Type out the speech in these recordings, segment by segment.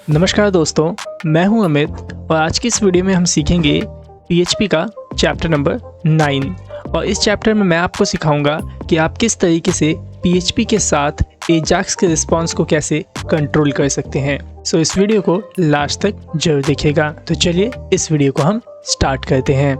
नमस्कार दोस्तों, मैं हूं अमित और आज की इस वीडियो में हम सीखेंगे पीएचपी का चैप्टर नंबर 9 और इस चैप्टर में मैं आपको सिखाऊंगा कि आप किस तरीके से पीएचपी के साथ एजाक्स के रिस्पांस को कैसे कंट्रोल कर सकते हैं। सो इस वीडियो को लास्ट तक जरूर देखिएगा। तो चलिए इस वीडियो को हम स्टार्ट करते हैं।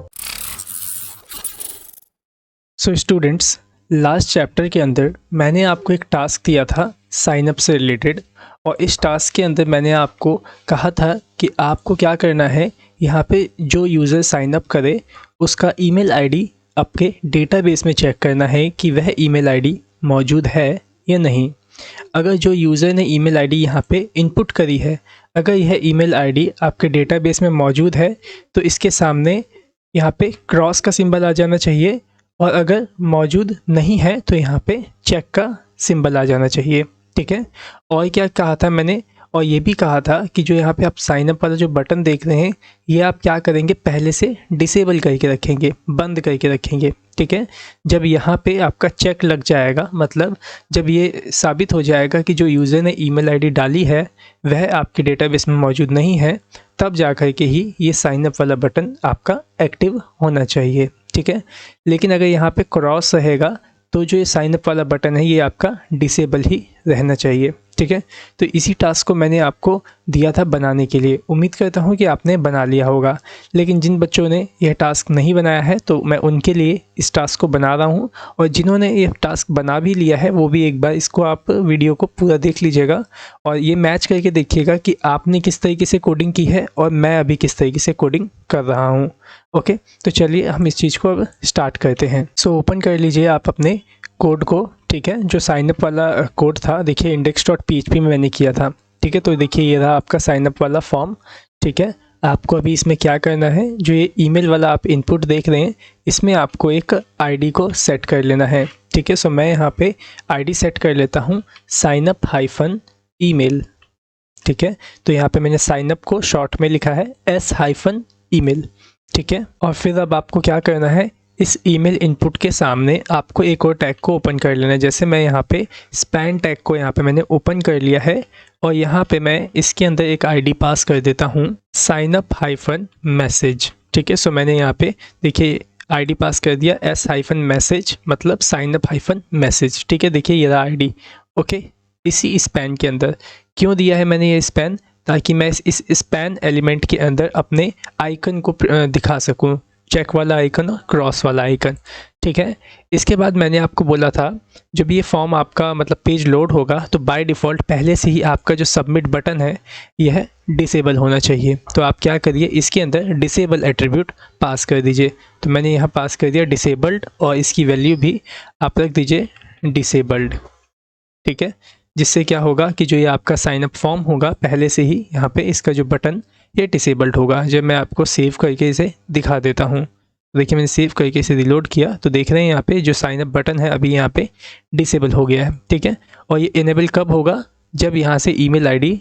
सो स्टूडेंट्स, लास्ट चैप्टर के अंदर मैंने आपको एक टास्क दिया था साइन अप से रिलेटेड और इस टास्क के अंदर मैंने आपको कहा था कि आपको क्या करना है, यहाँ पे जो यूज़र साइन अप करे उसका ईमेल आईडी आपके डेटाबेस में चेक करना है कि वह ईमेल आईडी मौजूद है या नहीं। अगर जो यूज़र ने ईमेल आईडी यहाँ पे इनपुट करी है, अगर यह ईमेल आईडी आपके डेटाबेस में मौजूद है तो इसके सामने यहाँ पे क्रॉस का सिंबल आ जाना चाहिए और अगर मौजूद नहीं है तो यहाँ पे चेक का सिंबल आ जाना चाहिए। ठीक है। और क्या कहा था मैंने, और ये भी कहा था कि जो यहाँ पे आप साइन अप वाला जो बटन देख रहे हैं ये आप क्या करेंगे, पहले से डिसेबल करके रखेंगे, बंद करके रखेंगे। ठीक है। जब यहाँ पे आपका चेक लग जाएगा, मतलब जब ये साबित हो जाएगा कि जो यूज़र ने ईमेल आईडी डाली है वह आपके डेटाबेस में मौजूद नहीं है, तब जा कर के ही ये साइन अप वाला बटन आपका एक्टिव होना चाहिए। ठीक है। लेकिन अगर यहाँ पे क्रॉस रहेगा तो जो ये साइन अप वाला बटन है ये आपका डिसेबल ही रहना चाहिए। ठीक है। तो इसी टास्क को मैंने आपको दिया था बनाने के लिए। उम्मीद करता हूँ कि आपने बना लिया होगा, लेकिन जिन बच्चों ने यह टास्क नहीं बनाया है तो मैं उनके लिए इस टास्क को बना रहा हूँ, और जिन्होंने ये टास्क बना भी लिया है वो भी एक बार इसको आप वीडियो को पूरा देख लीजिएगा और ये मैच करके देखिएगा कि आपने किस तरीके से कोडिंग की है और मैं अभी किस तरीके से कोडिंग कर रहा हूँ। ओके, तो चलिए हम इस चीज़ को अब स्टार्ट करते हैं। सो ओपन कर लीजिए आप अपने कोड को। ठीक है। जो साइनअप वाला कोड था, देखिए index.php में मैंने किया था। ठीक है। तो देखिए ये रहा आपका साइनअप वाला फॉर्म। ठीक है। आपको अभी इसमें क्या करना है, जो ये ईमेल वाला आप इनपुट देख रहे हैं इसमें आपको एक आईडी को सेट कर लेना है। ठीक है। सो मैं यहाँ पे आईडी सेट कर लेता हूँ signup-email। ठीक है। तो यहाँ पे मैंने साइनअप को शॉर्ट में लिखा है s-email। ठीक है। और फिर अब आपको क्या करना है, इस ईमेल इनपुट के सामने आपको एक और टैग को ओपन कर लेना है। जैसे मैं यहाँ पे स्पैन टैग को यहाँ पे मैंने ओपन कर लिया है और यहाँ पे मैं इसके अंदर एक आईडी पास कर देता हूँ signup-message। ठीक है। सो मैंने यहाँ पे देखिए आईडी पास कर दिया s-message, मतलब signup-message। ठीक है। देखिए ये रहा आईडी। ओके, इसी स्पैन के अंदर क्यों दिया है मैंने ये स्पैन, ताकि मैं इस स्पैन एलिमेंट के अंदर अपने आइकन को दिखा सकूं, चेक वाला आइकन और क्रॉस वाला आइकन। ठीक है। इसके बाद मैंने आपको बोला था जब ये फॉर्म आपका मतलब पेज लोड होगा तो बाय डिफ़ॉल्ट पहले से ही आपका जो सबमिट बटन है यह डिसेबल होना चाहिए। तो आप क्या करिए, इसके अंदर डिसेबल एट्रीब्यूट पास कर दीजिए। तो मैंने यहाँ पास कर दिया डिसेबल्ड और इसकी वैल्यू भी आप रख दीजिए डिसेबल्ड। ठीक है। जिससे क्या होगा कि जो ये आपका साइनअप फॉर्म होगा पहले से ही यहाँ पे इसका जो बटन ये डिसेबल्ड होगा। जब मैं आपको सेव करके इसे दिखा देता हूँ, देखिए मैंने सेव करके इसे रिलोड किया तो देख रहे हैं यहाँ पे जो साइनअप बटन है अभी यहाँ पे डिसेबल हो गया है। ठीक है। और ये इनेबल कब होगा, जब यहाँ से ईमेल आईडी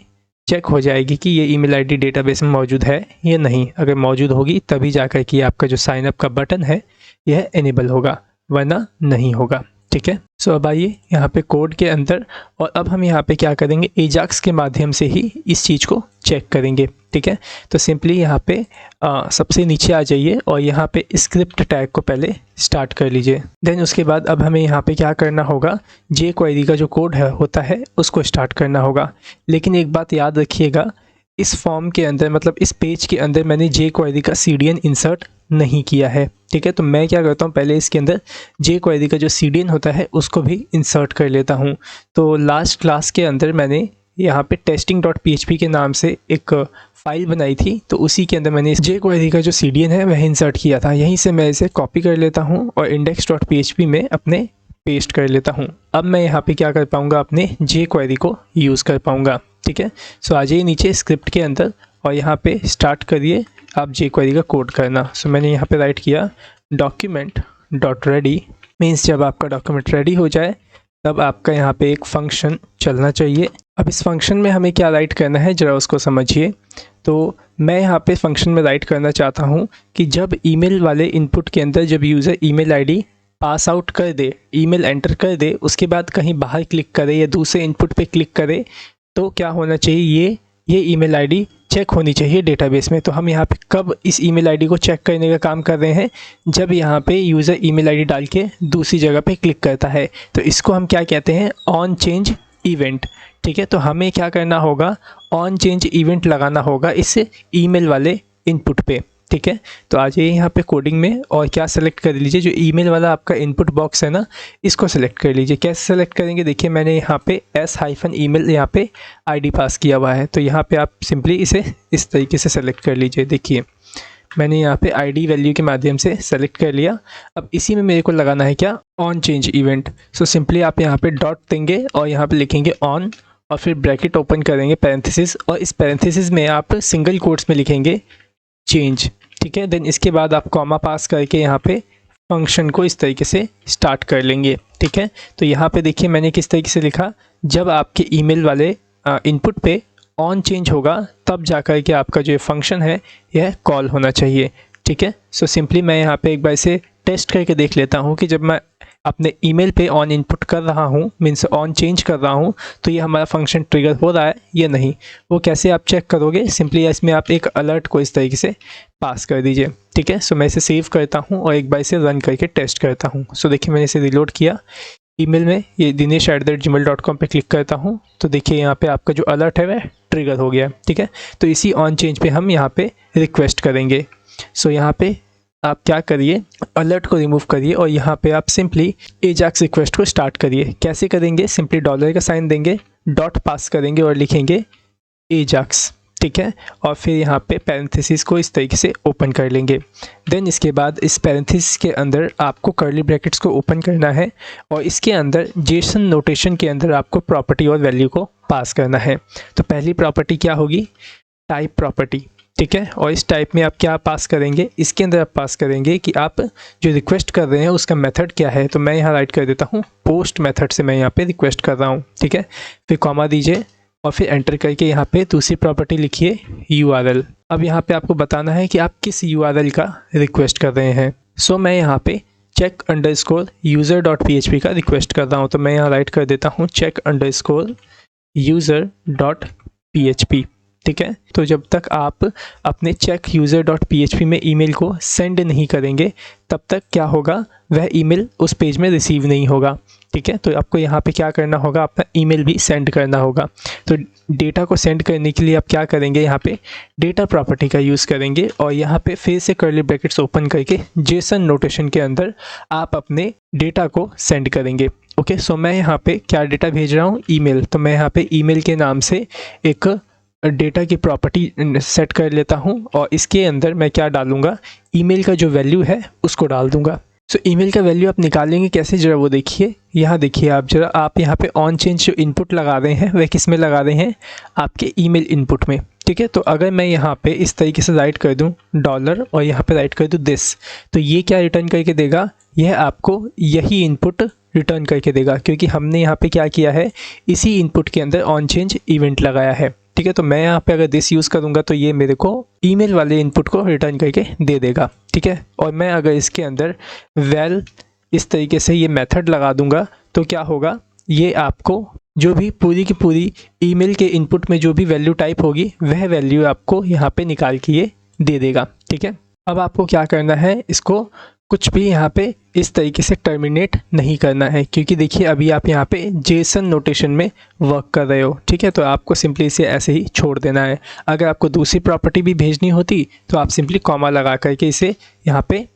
चेक हो जाएगी कि ये ईमेल आईडी डेटाबेस में मौजूद है या नहीं। अगर मौजूद होगी तभी जाकर कि आपका जो साइनअप का बटन है यह इनेबल होगा, वरना नहीं होगा। ठीक है। सो अब आइए यहाँ पे कोड के अंदर, और अब हम यहाँ पे क्या करेंगे, एजाक्स के माध्यम से ही इस चीज़ को चेक करेंगे। ठीक है। तो सिंपली यहाँ पे सबसे नीचे आ जाइए और यहाँ पे स्क्रिप्ट टैग को पहले स्टार्ट कर लीजिए। देन उसके बाद अब हमें यहाँ पे क्या करना होगा, जे क्वेरी का जो कोड है होता है उसको स्टार्ट करना होगा। लेकिन एक बात याद रखिएगा, इस फॉर्म के अंदर मतलब इस पेज के अंदर मैंने जे क्वेरी का CDN इंसर्ट नहीं किया है। ठीक है। तो मैं क्या करता हूँ, पहले इसके अंदर जे क्वेरी का जो CDN होता है उसको भी इंसर्ट कर लेता हूँ। तो लास्ट क्लास के अंदर मैंने यहाँ पे testing.php के नाम से एक फ़ाइल बनाई थी, तो उसी के अंदर मैंने जे क्वेरी का जो CDN है वह इंसर्ट किया था। यहीं से मैं इसे कॉपी कर लेता हूँ और index.php में अपने पेस्ट कर लेता हूँ। अब मैं यहाँ पे क्या कर पाऊँगा, अपने जे क्वेरी को यूज़ कर पाऊँगा। ठीक है। सो आ जाइए नीचे स्क्रिप्ट के अंदर और यहाँ पे स्टार्ट करिए आप जे क्वेरी का कोड करना। सो मैंने यहाँ पे राइट किया document.ready, मीन्स जब आपका डॉक्यूमेंट रेडी हो जाए तब आपका यहाँ पे एक फंक्शन चलना चाहिए। अब इस फंक्शन में हमें क्या राइट करना है ज़रा उसको समझिए। तो मैं यहाँ पे फंक्शन में राइट करना चाहता हूँ कि जब ईमेल वाले इनपुट के अंदर जब user email ID pass out कर दे, ईमेल एंटर कर दे, उसके बाद कहीं बाहर क्लिक करे या दूसरे इनपुट पे क्लिक करे, तो क्या होना चाहिए, ये ये ईमेल आईडी चेक होनी चाहिए डेटाबेस में। तो हम यहाँ पे कब इस ईमेल आईडी को चेक करने का काम कर रहे हैं, जब यहाँ पे यूज़र ईमेल आईडी डाल के दूसरी जगह पे क्लिक करता है। तो इसको हम क्या कहते हैं, ऑन चेंज इवेंट। ठीक है, तो हमें क्या करना होगा, ऑन चेंज इवेंट लगाना होगा इस ईमेल वाले इनपुट पे। ठीक है, तो आ जाइए यहाँ पे कोडिंग में और क्या सेलेक्ट कर लीजिए, जो ईमेल वाला आपका इनपुट बॉक्स है ना, इसको सेलेक्ट कर लीजिए। कैसे सेलेक्ट करेंगे, देखिए मैंने यहाँ पे s-email यहाँ पे आईडी पास किया हुआ है। तो यहाँ पे आप सिंपली इसे इस तरीके से सेलेक्ट कर लीजिए। देखिए मैंने यहाँ पे आईडी वैल्यू के माध्यम से सेलेक्ट कर लिया। अब इसी में मेरे को लगाना है क्या, on change event. So simply आप यहाँ पे डॉट देंगे और यहाँ पे लिखेंगे ऑन और फिर ब्रैकेट ओपन करेंगे पैरेंथेसिस, और इस पैरेंथेसिस में आप सिंगल कोट्स में लिखेंगे चेंज। ठीक है, देन इसके बाद आप कॉमा पास करके यहाँ पे फंक्शन को इस तरीके से स्टार्ट कर लेंगे। ठीक है, तो यहाँ पे देखिए मैंने किस तरीके से लिखा, जब आपके ईमेल वाले इनपुट पे ऑन चेंज होगा तब जाकर के आपका जो फंक्शन है यह कॉल होना चाहिए। ठीक है, सो सिंपली मैं यहाँ पे एक बार इसे टेस्ट करके देख लेता हूँ कि जब मैं अपने ईमेल पे ऑन इनपुट कर रहा हूँ, मीन्स ऑन चेंज कर रहा हूँ, तो ये हमारा फंक्शन ट्रिगर हो रहा है या नहीं। वो कैसे आप चेक करोगे, सिंपली इसमें आप एक अलर्ट को इस तरीके से पास कर दीजिए। ठीक है, सो मैं इसे सेव करता हूँ और एक बार इसे रन करके टेस्ट करता हूँ। सो देखिए मैंने इसे रिलोड किया, ईमेल में ये dinesh@gmail.com पे क्लिक करता हूँ, तो देखिए यहाँ पे आपका जो अलर्ट है वह ट्रिगर हो गया। ठीक है, तो इसी ऑन चेंज पे हम यहाँ पे रिक्वेस्ट करेंगे। सो यहाँ पे आप क्या करिए, अलर्ट को रिमूव करिए और यहाँ पे आप सिंपली एजाक्स रिक्वेस्ट को स्टार्ट करिए। कैसे करेंगे, सिंपली डॉलर का साइन देंगे, डॉट पास करेंगे और लिखेंगे एजाक्स। ठीक है, और फिर यहाँ पे पैरेंथेसिस को इस तरीके से ओपन कर लेंगे। देन इसके बाद इस पैरेंथेसिस के अंदर आपको कर्ली ब्रैकेट्स को ओपन करना है और इसके अंदर जेसन नोटेशन के अंदर आपको प्रॉपर्टी और वैल्यू को पास करना है। तो पहली प्रॉपर्टी क्या होगी, टाइप प्रॉपर्टी। ठीक है, और इस टाइप में आप क्या पास करेंगे, इसके अंदर आप पास करेंगे कि आप जो रिक्वेस्ट कर रहे हैं उसका मेथड क्या है। तो मैं यहाँ राइट कर देता हूँ पोस्ट मेथड से मैं यहाँ पे रिक्वेस्ट कर रहा हूँ। ठीक है, फिर कॉमा दीजिए और फिर एंटर करके यहाँ पे दूसरी प्रॉपर्टी लिखिए URL। अब यहाँ पे आपको बताना है कि आप किस URL का रिक्वेस्ट कर रहे हैं। सो मैं यहाँ पे check_user.php का रिक्वेस्ट कर रहा हूँ। तो मैं यहाँ राइट कर देता हूँ check_user.php। ठीक है, तो जब तक आप अपने check_user.php में ईमेल को सेंड नहीं करेंगे तब तक क्या होगा, वह ईमेल उस पेज में रिसीव नहीं होगा। ठीक है, तो आपको यहाँ पे क्या करना होगा, अपना ईमेल भी सेंड करना होगा। तो डेटा को सेंड करने के लिए आप क्या करेंगे, यहाँ पे डेटा प्रॉपर्टी का यूज़ करेंगे और यहाँ पे फिर से कर्ली ब्रैकेट्स ओपन करके जेसन नोटेशन के अंदर आप अपने डेटा को सेंड करेंगे। ओके, सो मैं यहाँ पे क्या डेटा भेज रहा हूँ, ईमेल। तो मैं यहाँ पे ईमेल के नाम से एक डेटा की प्रॉपर्टी सेट कर लेता हूँ और इसके अंदर मैं क्या डालूँगा, ईमेल का जो वैल्यू है उसको डाल दूँगा। सो ईमेल का वैल्यू आप निकालेंगे कैसे, जरा वो देखिए। यहाँ देखिए आप जरा, आप यहाँ पे ऑन चेंज जो इनपुट लगा रहे हैं वह किस में लगा रहे हैं, आपके ईमेल इनपुट में। ठीक है, तो अगर मैं यहाँ पे इस तरीके से राइट कर दूँ डॉलर और यहाँ पे राइट कर दूँ दिस, तो ये क्या रिटर्न करके देगा, यह आपको यही इनपुट रिटर्न करके देगा, क्योंकि हमने यहाँ पे क्या किया है, इसी इनपुट के अंदर ऑन चेंज इवेंट लगाया है। ठीक है, तो मैं यहाँ पे अगर दिस यूज़ करूँगा तो ये मेरे को ईमेल वाले इनपुट को रिटर्न करके दे देगा। ठीक है, और मैं अगर इसके अंदर वेल इस तरीके से ये मेथड लगा दूंगा तो क्या होगा, ये आपको जो भी पूरी की पूरी ईमेल के इनपुट में जो भी वैल्यू टाइप होगी वह वैल्यू आपको यहाँ पे निकाल के ये दे देगा। ठीक है, अब आपको क्या करना है, इसको कुछ भी यहाँ पे इस तरीके से टर्मिनेट नहीं करना है, क्योंकि देखिए अभी आप यहाँ पे जेसन नोटेशन में वर्क कर रहे हो। ठीक है, तो आपको सिंपली इसे ऐसे ही छोड़ देना है। अगर आपको दूसरी प्रॉपर्टी भी भेजनी होती तो आप सिंपली कॉमा लगा करके इसे यहाँ पे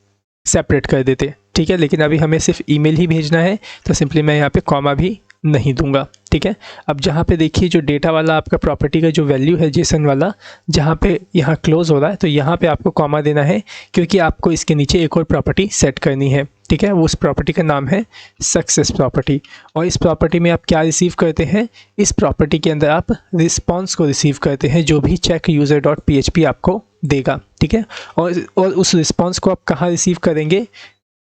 सेपरेट कर देते। ठीक है, लेकिन अभी हमें सिर्फ ईमेल ही भेजना है तो सिंपली मैं यहाँ पे कॉमा भी नहीं दूंगा। ठीक है, अब जहाँ पे देखिए जो डेटा वाला आपका प्रॉपर्टी का जो वैल्यू है जेसन वाला, जहाँ पे यहाँ क्लोज हो रहा है, तो यहाँ पे आपको कॉमा देना है, क्योंकि आपको इसके नीचे एक और प्रॉपर्टी सेट करनी है। ठीक है, वो उस प्रॉपर्टी का नाम है सक्सेस प्रॉपर्टी। और इस प्रॉपर्टी में आप क्या रिसीव करते हैं, इस प्रॉपर्टी के अंदर आप रिस्पॉन्स को रिसीव करते हैं जो भी check_user.php आपको देगा। ठीक है, और उस रिस्पॉन्स को आप कहाँ रिसीव करेंगे,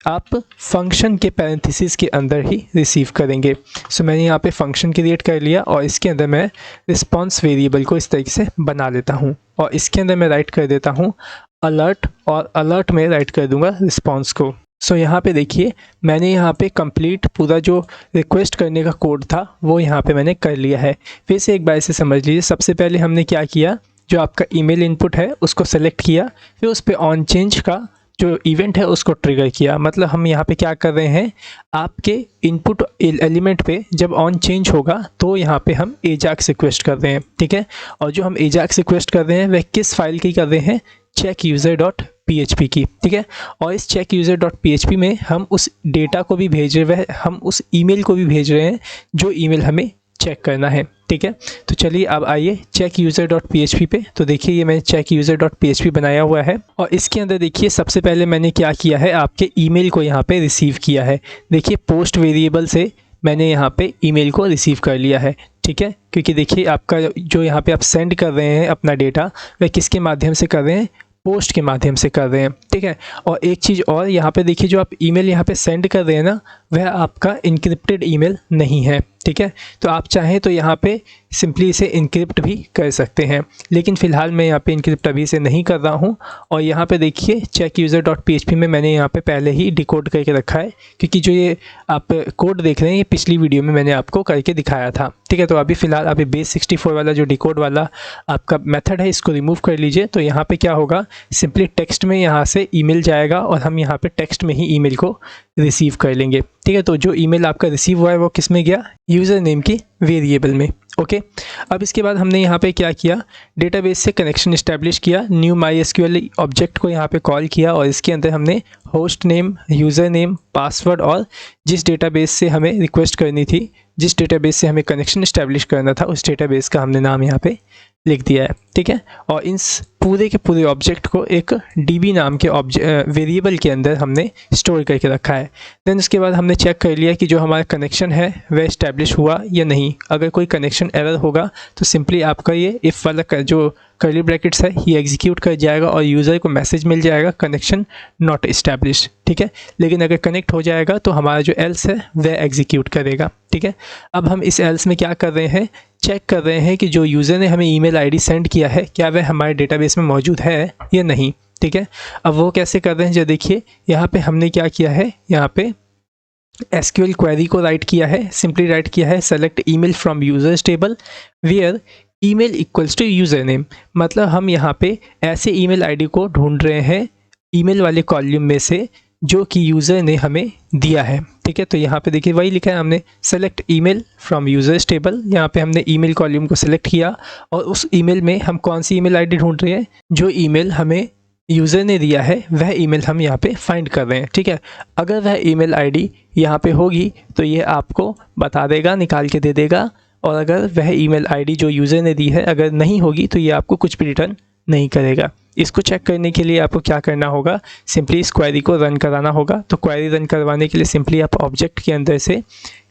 आप फंक्शन के पैरेंथेसिस के अंदर ही रिसीव करेंगे। सो मैंने यहाँ पे फंक्शन क्रिएट कर लिया और इसके अंदर मैं रिस्पॉन्स वेरिएबल को इस तरीके से बना लेता हूँ और इसके अंदर मैं राइट कर देता हूँ अलर्ट, और अलर्ट में राइट कर दूँगा रिस्पॉन्स को। सो यहाँ पे देखिए मैंने यहाँ पे कंप्लीट पूरा जो रिक्वेस्ट करने का कोड था वो यहाँ पे मैंने कर लिया है। फिर से एक बार इसे समझ लीजिए। सबसे पहले हमने क्या किया, जो आपका ईमेल इनपुट है उसको सेलेक्ट किया, फिर उस पर ऑन चेंज का जो इवेंट है उसको ट्रिगर किया। मतलब हम यहाँ पे क्या कर रहे हैं, आपके इनपुट एलिमेंट पे जब ऑन चेंज होगा तो यहाँ पे हम एजाक्स रिक्वेस्ट कर रहे हैं, ठीक है। और जो हम एजाक्स रिक्वेस्ट कर रहे हैं वह किस फाइल की कर रहे हैं, चेक यूज़र डॉट PHP की, ठीक है। और इस चेक यूज़र डॉट PHP में हम उस डेटा को भी भेज रहे हैं, हम उस ईमेल को भी भेज रहे हैं जो ईमेल हमें चेक करना है, ठीक है। तो चलिए अब आइए चेक यूज़र डॉट PHP पे। तो देखिए ये मैंने चेक यूज़र डॉट PHP बनाया हुआ है और इसके अंदर देखिए सबसे पहले मैंने क्या किया है, आपके ईमेल को यहाँ पे रिसीव किया है। देखिए पोस्ट वेरिएबल से मैंने यहाँ पे ईमेल को रिसीव कर लिया है, ठीक है। क्योंकि देखिए आपका जो यहाँ पे आप सेंड कर रहे हैं अपना डेटा, वह किसके माध्यम से कर रहे हैं, पोस्ट के माध्यम से कर रहे हैं, ठीक है। और एक चीज़ और यहाँ पे देखिए, जो आप ईमेल यहाँ पे सेंड कर रहे हैं ना, वह आपका इनक्रिप्टेड ईमेल नहीं है, ठीक है। तो आप चाहें तो यहाँ पे सिंपली इसे इनक्रिप्ट भी कर सकते हैं, लेकिन फ़िलहाल मैं यहाँ पे इनक्रिप्ट अभी से नहीं कर रहा हूँ। और यहाँ पे देखिए चेक यूज़र डॉट PHP में मैंने यहाँ पे पहले ही डिकोड करके रखा है, क्योंकि जो ये आप कोड देख रहे हैं ये पिछली वीडियो में मैंने आपको करके दिखाया था, ठीक है। तो अभी फ़िलहाल अभी बेस 64 वाला जो डिकोड वाला आपका मेथड है इसको रिमूव कर लीजिए। तो यहाँ पे क्या होगा, सिंपली टेक्स्ट में यहाँ से ईमेल जाएगा और हम यहाँ पे टेक्स्ट में ही ईमेल को रिसीव कर लेंगे, ठीक है। तो जो ईमेल आपका रिसीव हुआ है वो किस में गया, यूज़र नेम की वेरिएबल में, ओके। अब इसके बाद हमने यहाँ पे क्या किया, डेटाबेस से कनेक्शन इस्टेब्लिश किया, न्यू MySQL ऑब्जेक्ट को यहाँ पे कॉल किया और इसके अंदर हमने host name, user name, password और जिस डेटाबेस से हमें रिक्वेस्ट करनी थी, जिस डेटाबेस से हमें कनेक्शन इस्टेब्लिश करना था, उस डेटाबेस का हमने नाम यहाँ पे लिख दिया है, ठीक है। और इस पूरे के पूरे ऑब्जेक्ट को एक DB नाम के वेरिएबल के अंदर हमने स्टोर करके रखा है। देन उसके बाद हमने चेक कर लिया कि जो हमारा कनेक्शन है वह इस्टेब्लिश हुआ या नहीं। अगर कोई कनेक्शन एरर होगा तो सिंपली आपका ये इफ़ वाला जो कर्ली ब्रैकेट्स है ये एग्जीक्यूट कर जाएगा और यूज़र को मैसेज मिल जाएगा कनेक्शन नॉट इस्टेब्लिश, ठीक है। लेकिन अगर कनेक्ट हो जाएगा तो हमारा जो एल्स है वह एग्जीक्यूट करेगा, ठीक है। अब हम इस एल्स में क्या कर रहे हैं, चेक कर रहे हैं कि जो यूज़र ने हमें ईमेल आईडी सेंड किया है क्या वह हमारे डेटाबेस में मौजूद है या नहीं, ठीक है। अब वो कैसे कर रहे हैं, जो देखिए यहाँ पे हमने क्या किया है, यहाँ पे SQL क्वेरी को राइट किया है, सिंपली राइट किया है select email from users table where email equals to user name. मतलब हम यहाँ पे ऐसे ईमेल आईडी को ढूंढ रहे हैं ईमेल वाले कॉलम में से जो कि यूज़र ने हमें दिया है, ठीक है। तो यहाँ पे देखिए वही लिखा है हमने, select email from users table. यहाँ पे हमने ईमेल कॉलम को सिलेक्ट किया और उस ईमेल में हम कौन सी ईमेल आईडी ढूंढ रहे हैं, जो ईमेल हमें यूज़र ने दिया है वह ईमेल हम यहाँ पे फाइंड कर रहे हैं, ठीक है। अगर वह ईमेल आईडी यहाँ पे होगी तो ये आपको बता देगा, निकाल के दे देगा। और अगर वह ईमेल आईडी जो यूज़र ने दी है अगर नहीं होगी तो ये आपको कुछ भी रिटर्न नहीं करेगा। इसको चेक करने के लिए आपको क्या करना होगा, सिंपली इस क्वेरी को रन कराना होगा। तो क्वेरी रन करवाने के लिए सिंपली आप ऑब्जेक्ट के अंदर से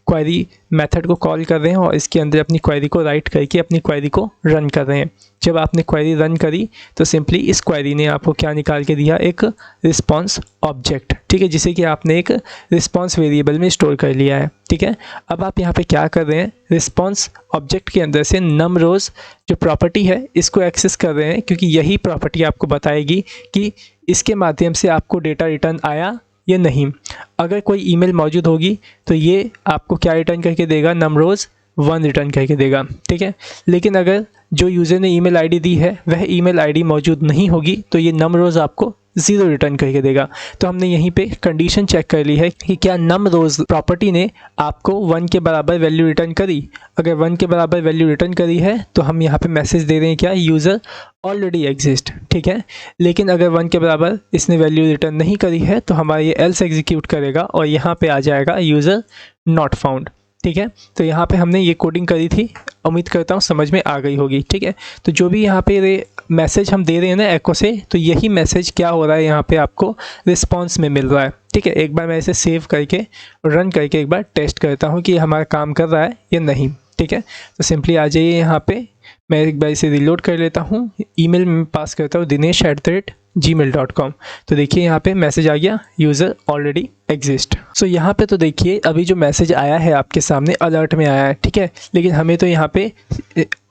क्वेरी मेथड को कॉल कर रहे हैं और इसके अंदर अपनी क्वेरी को राइट करके अपनी क्वेरी को रन कर रहे हैं। जब आपने क्वेरी रन करी तो सिंपली इस क्वेरी ने आपको क्या निकाल के दिया, एक रिस्पॉन्स ऑब्जेक्ट, ठीक है, जिसे कि आपने एक रिस्पॉन्स वेरिएबल में स्टोर कर लिया है, ठीक है। अब आप यहाँ पे क्या कर रहे हैं, रिस्पॉन्स ऑब्जेक्ट के अंदर से नम रोज़ जो प्रॉपर्टी है इसको एक्सेस कर रहे हैं, क्योंकि यही प्रॉपर्टी आपको बताएगी कि इसके माध्यम से आपको डेटा रिटर्न आया या नहीं। अगर कोई ईमेल मौजूद होगी तो ये आपको क्या रिटर्न करके देगा, नमरोज़ 1 रिटर्न करके देगा, ठीक है। लेकिन अगर जो यूज़र ने ईमेल आईडी दी है वह ईमेल आईडी मौजूद नहीं होगी तो ये नमरोज़ आपको 0 रिटर्न करके देगा। तो हमने यहीं पे कंडीशन चेक कर ली है कि क्या नमरोज़ प्रॉपर्टी ने आपको 1 के बराबर वैल्यू रिटर्न करी। अगर 1 के बराबर वैल्यू रिटर्न करी है तो हम यहाँ पे मैसेज दे रहे हैं क्या, यूज़र ऑलरेडी एग्जिस्ट, ठीक है। लेकिन अगर 1 के बराबर इसने वैल्यू रिटर्न नहीं करी है तो हमारा ये एल्स एग्जीक्यूट करेगा और यहाँ पे आ जाएगा यूज़र नॉट फाउंड, ठीक है। तो यहाँ पे हमने ये कोडिंग करी थी, उम्मीद करता हूँ समझ में आ गई होगी, ठीक है। तो जो भी यहाँ पे मैसेज हम दे रहे हैं ना एको से, तो यही मैसेज क्या हो रहा है यहाँ पे आपको रिस्पॉन्स में मिल रहा है, ठीक है। एक बार मैं इसे सेव करके रन करके एक बार टेस्ट करता हूँ कि हमारा काम कर रहा है या नहीं, ठीक है। तो सिंपली आ जाइए यहाँ पे, मैं एक बार इसे रिलोड कर लेता हूँ, ईमेल में पास करता हूँ dinesh@gmail.com। तो देखिए यहाँ पे मैसेज आ गया, यूज़र ऑलरेडी एग्जिस्ट। सो यहाँ पे तो देखिए अभी जो मैसेज आया है आपके सामने अलर्ट में आया है, ठीक है, लेकिन हमें तो यहाँ पे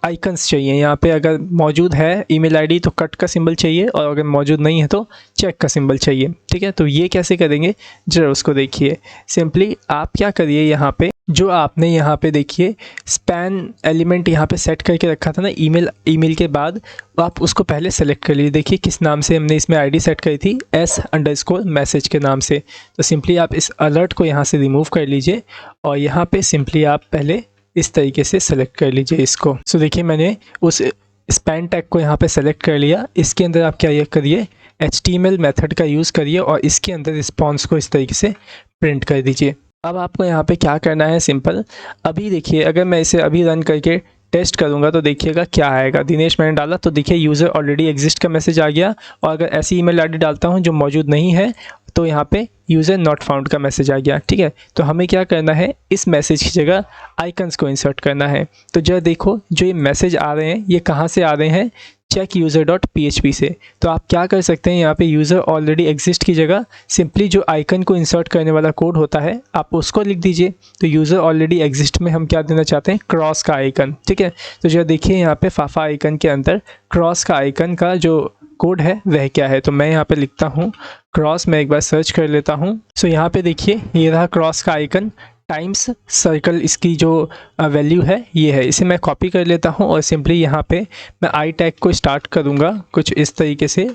आइकन्स चाहिए। यहाँ पे अगर मौजूद है ईमेल आईडी तो कट का सिंबल चाहिए, और अगर मौजूद नहीं है तो चेक का सिंबल चाहिए, ठीक है। तो ये कैसे करेंगे जरा उसको देखिए। सिंपली आप क्या करिए, यहाँ पे जो आपने यहाँ पे देखिए स्पैन एलिमेंट यहाँ पे सेट करके रखा था ना ईमेल के बाद, आप उसको पहले सेलेक्ट कर लीजिए। देखिए किस नाम से हमने इसमें आईडी सेट करी थी, s_message के नाम से। तो सिंपली आप इस अलर्ट को यहाँ से रिमूव कर लीजिए, और यहाँ पे सिंपली आप पहले इस तरीके से सेलेक्ट कर लीजिए इसको। सो देखिए मैंने उस स्पैन टैग को यहाँ पे सेलेक्ट कर लिया। इसके अंदर आप क्या ये करिए, HTML मेथड का यूज़ करिए और इसके अंदर रिस्पॉन्स को इस तरीके से प्रिंट कर दीजिए। अब आपको यहाँ पे क्या करना है, सिंपल अभी देखिए अगर मैं इसे अभी रन करके टेस्ट करूँगा तो देखिएगा क्या आएगा। दिनेश मैंने डाला तो देखिए यूज़र ऑलरेडी एग्जिस्ट का मैसेज आ गया, और अगर ऐसी ईमेल आईडी डालता हूँ जो मौजूद नहीं है तो यहाँ पे यूज़र नॉट फाउंड का मैसेज आ गया, ठीक है। तो हमें क्या करना है, इस मैसेज की जगह आइकन्स को इंसर्ट करना है। तो जरा देखो जो ये मैसेज आ रहे हैं ये कहाँ से आ रहे हैं, checkuser.php से। तो आप क्या कर सकते हैं, यहाँ पे यूज़र ऑलरेडी एग्जिस्ट की जगह सिंपली जो आइकन को इंसर्ट करने वाला कोड होता है आप उसको लिख दीजिए। तो यूज़र ऑलरेडी एग्जिस्ट में हम क्या देना चाहते हैं, क्रॉस का आइकन, ठीक है। तो जो देखिए यहाँ पे फाफा आइकन के अंदर क्रॉस का आइकन का जो कोड है वह क्या है, तो मैं यहाँ पे लिखता हूँ क्रॉस। मैं एक बार सर्च कर लेता हूँ। सो यहाँ पे देखिए ये रहा क्रॉस का आइकन टाइम्स सर्कल, इसकी जो वैल्यू है ये है। इसे मैं कॉपी कर लेता हूँ और सिंपली यहाँ पे मैं आई टैग को स्टार्ट करूँगा कुछ इस तरीके से,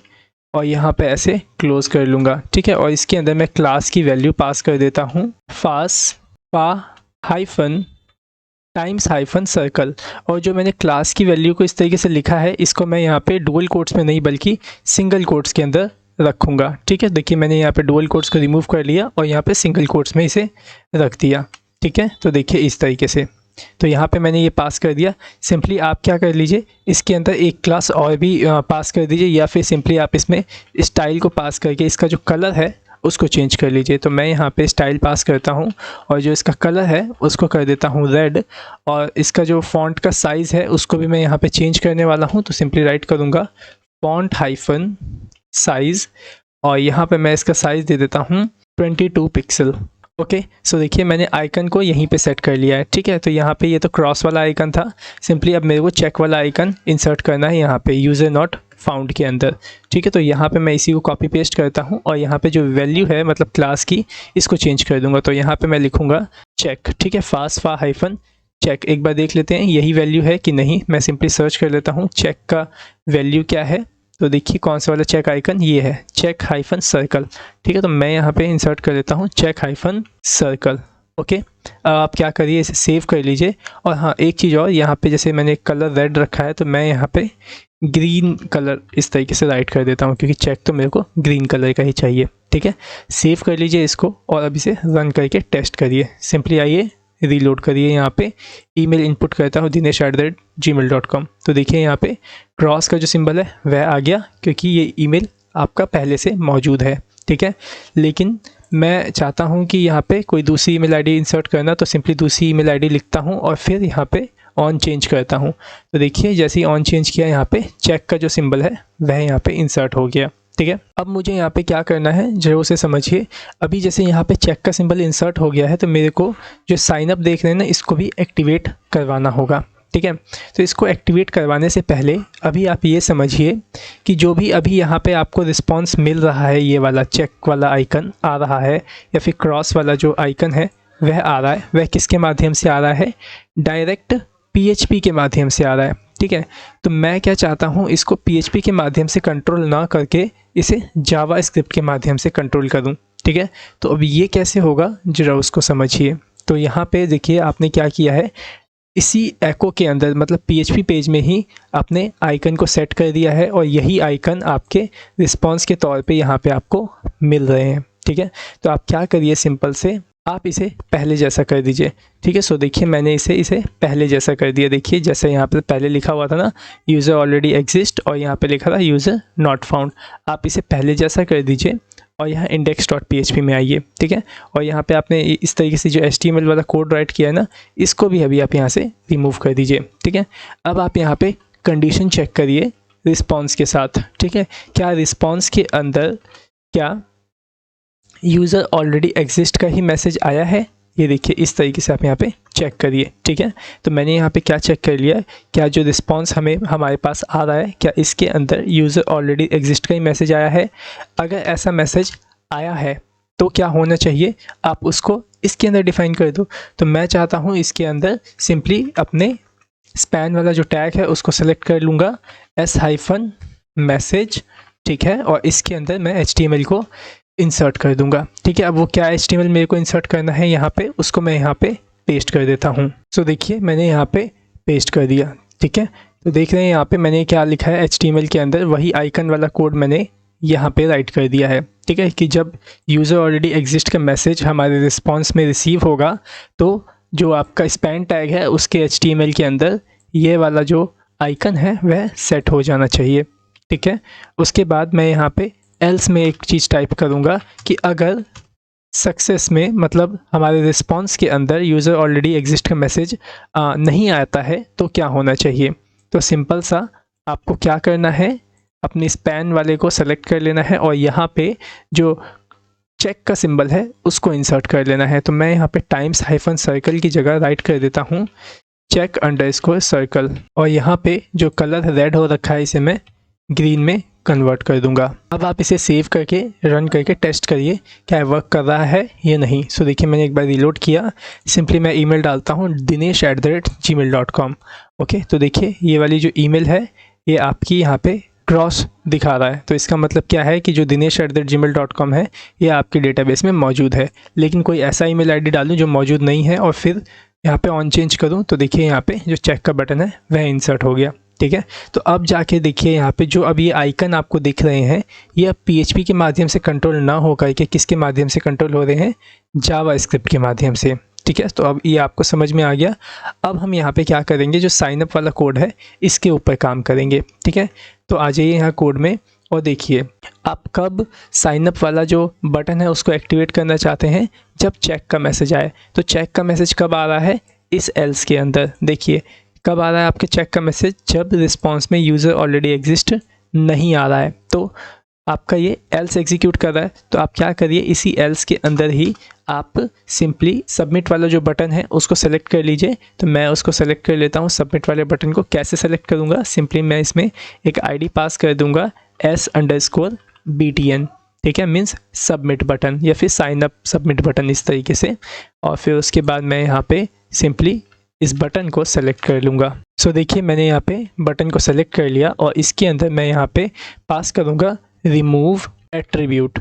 और यहाँ पे ऐसे क्लोज कर लूँगा, ठीक है। और इसके अंदर मैं क्लास की वैल्यू पास कर देता हूँ हाइफन टाइम्स हाइफन सर्कल। और जो मैंने क्लास की वैल्यू को इस तरीके से लिखा है इसको मैं यहाँ पे डुअल कोट्स में नहीं बल्कि सिंगल कोट्स के अंदर रखूँगा, ठीक है। देखिए मैंने यहाँ पे डुअल कोट्स को रिमूव कर लिया और यहाँ पे सिंगल कोट्स में इसे रख दिया, ठीक है। तो देखिए इस तरीके से, तो यहाँ पे मैंने ये पास कर दिया। सिंपली आप क्या कर लीजिए, इसके अंदर एक क्लास और भी पास कर दीजिए, या फिर सिंपली आप इसमें स्टाइल को पास करके इसका जो कलर है उसको चेंज कर लीजिए। तो मैं यहाँ पे स्टाइल पास करता हूँ और जो इसका कलर है उसको कर देता हूँ रेड, और इसका जो फॉन्ट का साइज़ है उसको भी मैं यहाँ पे चेंज करने वाला हूँ। तो सिंपली राइट करूँगा फॉन्ट हाइफन साइज़, और यहाँ पे मैं इसका साइज़ दे देता हूँ 22 पिक्सल। ओके, सो देखिए मैंने आइकन को यहीं पे सेट कर लिया है, ठीक है। तो यहाँ पे ये तो क्रॉस वाला आइकन था, सिंपली अब मेरे को चेक वाला आइकन इंसर्ट करना है यहाँ पे यूज़र नॉट फाउंड के अंदर, ठीक है। तो यहाँ पे मैं इसी को कॉपी पेस्ट करता हूँ और यहाँ पे जो वैल्यू है मतलब क्लास की इसको चेंज कर दूँगा। तो यहाँ पे मैं लिखूँगा चेक, ठीक है, फास्ट हाइफन चेक। एक बार देख लेते हैं यही वैल्यू है कि नहीं। मैं सिंपली सर्च कर लेता हूँ चेक का वैल्यू क्या है। तो देखिए कौन सा वाला चेक आइकन, ये है चेक हाइफन सर्कल, ठीक है। तो मैं यहाँ पे इंसर्ट कर लेता हूँ चेक हाइफन सर्कल। ओके, अब आप क्या करिए इसे सेव कर लीजिए। और हाँ एक चीज़ और, यहाँ पे जैसे मैंने कलर रेड रखा है तो मैं यहाँ पे ग्रीन कलर इस तरीके से राइट कर देता हूँ, क्योंकि चेक तो मेरे को ग्रीन कलर का ही चाहिए, ठीक है। सेव कर लीजिए इसको और अब इसे रन करके टेस्ट करिए। सिंपली आइए रीलोड करिए, यहाँ पे ईमेल इनपुट करता हूँ dinesh@gmail.com। तो देखिए यहाँ पे क्रॉस का जो सिंबल है वह आ गया, क्योंकि ये ईमेल आपका पहले से मौजूद है, ठीक है। लेकिन मैं चाहता हूँ कि यहाँ पे कोई दूसरी ईमेल आईडी इंसर्ट करना, तो सिंपली दूसरी ईमेल आईडी लिखता हूँ और फिर यहाँ पे ऑन चेंज करता हूँ। तो देखिए जैसे ही ऑन चेंज किया यहाँ पे चेक का जो सिंबल है वह यहाँ पे इंसर्ट हो गया, ठीक है। अब मुझे यहाँ पे क्या करना है जरूर से समझिए। अभी जैसे यहाँ पे चेक का सिंबल इंसर्ट हो गया है तो मेरे को जो साइन अप देख रहे हैं ना इसको भी एक्टिवेट करवाना होगा, ठीक है। तो इसको एक्टिवेट करवाने से पहले अभी आप ये समझिए कि जो भी अभी यहाँ पे आपको रिस्पॉन्स मिल रहा है, ये वाला चेक वाला आइकन आ रहा है या फिर क्रॉस वाला जो आइकन है वह आ रहा है, वह किसके माध्यम से आ रहा है, डायरेक्ट PHP के माध्यम से आ रहा है, ठीक है। तो मैं क्या चाहता हूँ, इसको PHP के माध्यम से कंट्रोल ना करके इसे जावा स्क्रिप्ट के माध्यम से कंट्रोल करूँ, ठीक है। तो अब ये कैसे होगा जरा उसको समझिए। तो यहाँ पे देखिए आपने क्या किया है, इसी एको के अंदर मतलब PHP पेज में ही आपने आइकन को सेट कर दिया है और यही आइकन आपके रिस्पॉन्स के तौर पे यहाँ पे आपको मिल रहे हैं, ठीक है। तो आप क्या करिए, सिंपल से आप इसे पहले जैसा कर दीजिए, ठीक है। सो देखिए मैंने इसे पहले जैसा कर दिया। देखिए जैसे यहाँ पे पहले लिखा हुआ था ना यूज़र ऑलरेडी एग्जिस्ट और यहाँ पे लिखा था यूज़र नॉट फाउंड, आप इसे पहले जैसा कर दीजिए और यहाँ index.php में आइए, ठीक है। और यहाँ पे आपने इस तरीके से जो HTML वाला कोड राइट किया है ना इसको भी अभी आप यहाँ से रिमूव कर दीजिए, ठीक है। अब आप यहाँ पे कंडीशन चेक करिए रिस्पॉन्स के साथ, ठीक है। क्या रिस्पॉन्स के अंदर क्या यूज़र ऑलरेडी एग्जिस्ट का ही मैसेज आया है। ये देखिए इस तरीके से आप यहाँ पे चेक करिए, ठीक है। तो मैंने यहाँ पे क्या चेक कर लिया है, क्या जो रिस्पांस हमारे पास आ रहा है क्या इसके अंदर यूज़र ऑलरेडी एग्जिस्ट का ही मैसेज आया है। अगर ऐसा मैसेज आया है तो क्या होना चाहिए, आप उसको इसके अंदर डिफ़ाइन कर दो। तो मैं चाहता हूँ इसके अंदर सिंपली अपने स्पैन वाला जो टैग है उसको सेलेक्ट कर लूँगा, s-message, ठीक है, और इसके अंदर मैं HTML को इंसर्ट कर दूंगा, ठीक है। अब वो क्या HTML मेरे को इंसर्ट करना है यहाँ पे, उसको मैं यहाँ पे पेस्ट कर देता हूँ। सो देखिए मैंने यहाँ पे पेस्ट कर दिया, ठीक है। तो देख रहे हैं यहाँ पे मैंने क्या लिखा है, HTML के अंदर वही आइकन वाला कोड मैंने यहाँ पे राइट कर दिया है, ठीक है, कि जब यूज़र ऑलरेडी एग्जिस्ट का मैसेज हमारे रिस्पॉन्स में रिसीव होगा तो जो आपका स्पैन टैग है उसके HTML के अंदर ये वाला जो आइकन है वह सेट हो जाना चाहिए, ठीक है। उसके बाद मैं यहाँ पे एल्स में एक चीज़ टाइप करूँगा कि अगर सक्सेस में मतलब हमारे रिस्पॉन्स के अंदर यूज़र ऑलरेडी एग्जिस्ट का मैसेज नहीं आता है तो क्या होना चाहिए। तो सिंपल सा आपको क्या करना है, अपनी स्पैन वाले को सेलेक्ट कर लेना है और यहाँ पे जो चेक का सिंबल है उसको इंसर्ट कर लेना है। तो मैं यहाँ पे टाइम्स-सर्कल की जगह राइट कर देता हूँ check_circle और यहाँ पे जो कलर रेड हो रखा है इसे मैं ग्रीन में कन्वर्ट कर दूंगा। अब आप इसे सेव करके रन करके टेस्ट करिए क्या वर्क कर रहा है या नहीं। सो देखिए मैंने एक बार रीलोड किया, सिंपली मैं ईमेल डालता हूँ dinesh@gmail.com। ओके, तो देखिए ये वाली जो ईमेल है ये आपकी यहाँ पे क्रॉस दिखा रहा है। तो इसका मतलब क्या है कि जो dinesh@gmail.com है ये आपके डेटाबेस में मौजूद है। लेकिन कोई ऐसा ईमेल आईडी डालूँ जो मौजूद नहीं है और फिर यहाँ पे ऑन चेंज करूँ तो देखिए यहाँ पे जो चेक का बटन है वह इंसर्ट हो गया, ठीक है। तो अब जाके देखिए यहाँ पे जो अब ये आइकन आपको दिख रहे हैं ये अब PHP के माध्यम से कंट्रोल ना होकर के किसके माध्यम से कंट्रोल हो रहे हैं, जावास्क्रिप्ट के माध्यम से, ठीक है। तो अब ये आपको समझ में आ गया। अब हम यहाँ पे क्या करेंगे, जो साइन अप वाला कोड है इसके ऊपर काम करेंगे, ठीक है। तो आ जाइए यहाँ कोड में और देखिए आप कब साइन अप वाला जो बटन है उसको एक्टिवेट करना चाहते हैं, जब चेक का मैसेज आए। तो चेक का मैसेज कब आ रहा है, इस एल्स के अंदर देखिए कब आ रहा है आपके चेक का मैसेज, जब रिस्पॉन्स में यूज़र ऑलरेडी एग्जिस्ट नहीं आ रहा है। तो आपका ये एल्स एग्जीक्यूट कर रहा है। तो आप क्या करिए, इसी एल्स के अंदर ही आप सिंपली सबमिट वाला जो बटन है उसको सेलेक्ट कर लीजिए। तो मैं उसको सेलेक्ट कर लेता हूँ। सबमिट वाले बटन को कैसे सेलेक्ट करूँगा, सिंपली मैं इसमें एक ID पास कर दूँगा s_btn, ठीक है, मीन्स सबमिट बटन या फिर साइन अप सबमिट बटन इस तरीके से। और फिर उसके बाद मैं यहाँ पे सिंपली इस बटन को सेलेक्ट कर लूँगा। सो देखिए मैंने यहाँ पे बटन को सेलेक्ट कर लिया और इसके अंदर मैं यहाँ पे पास करूँगा रिमूव एट्रीब्यूट,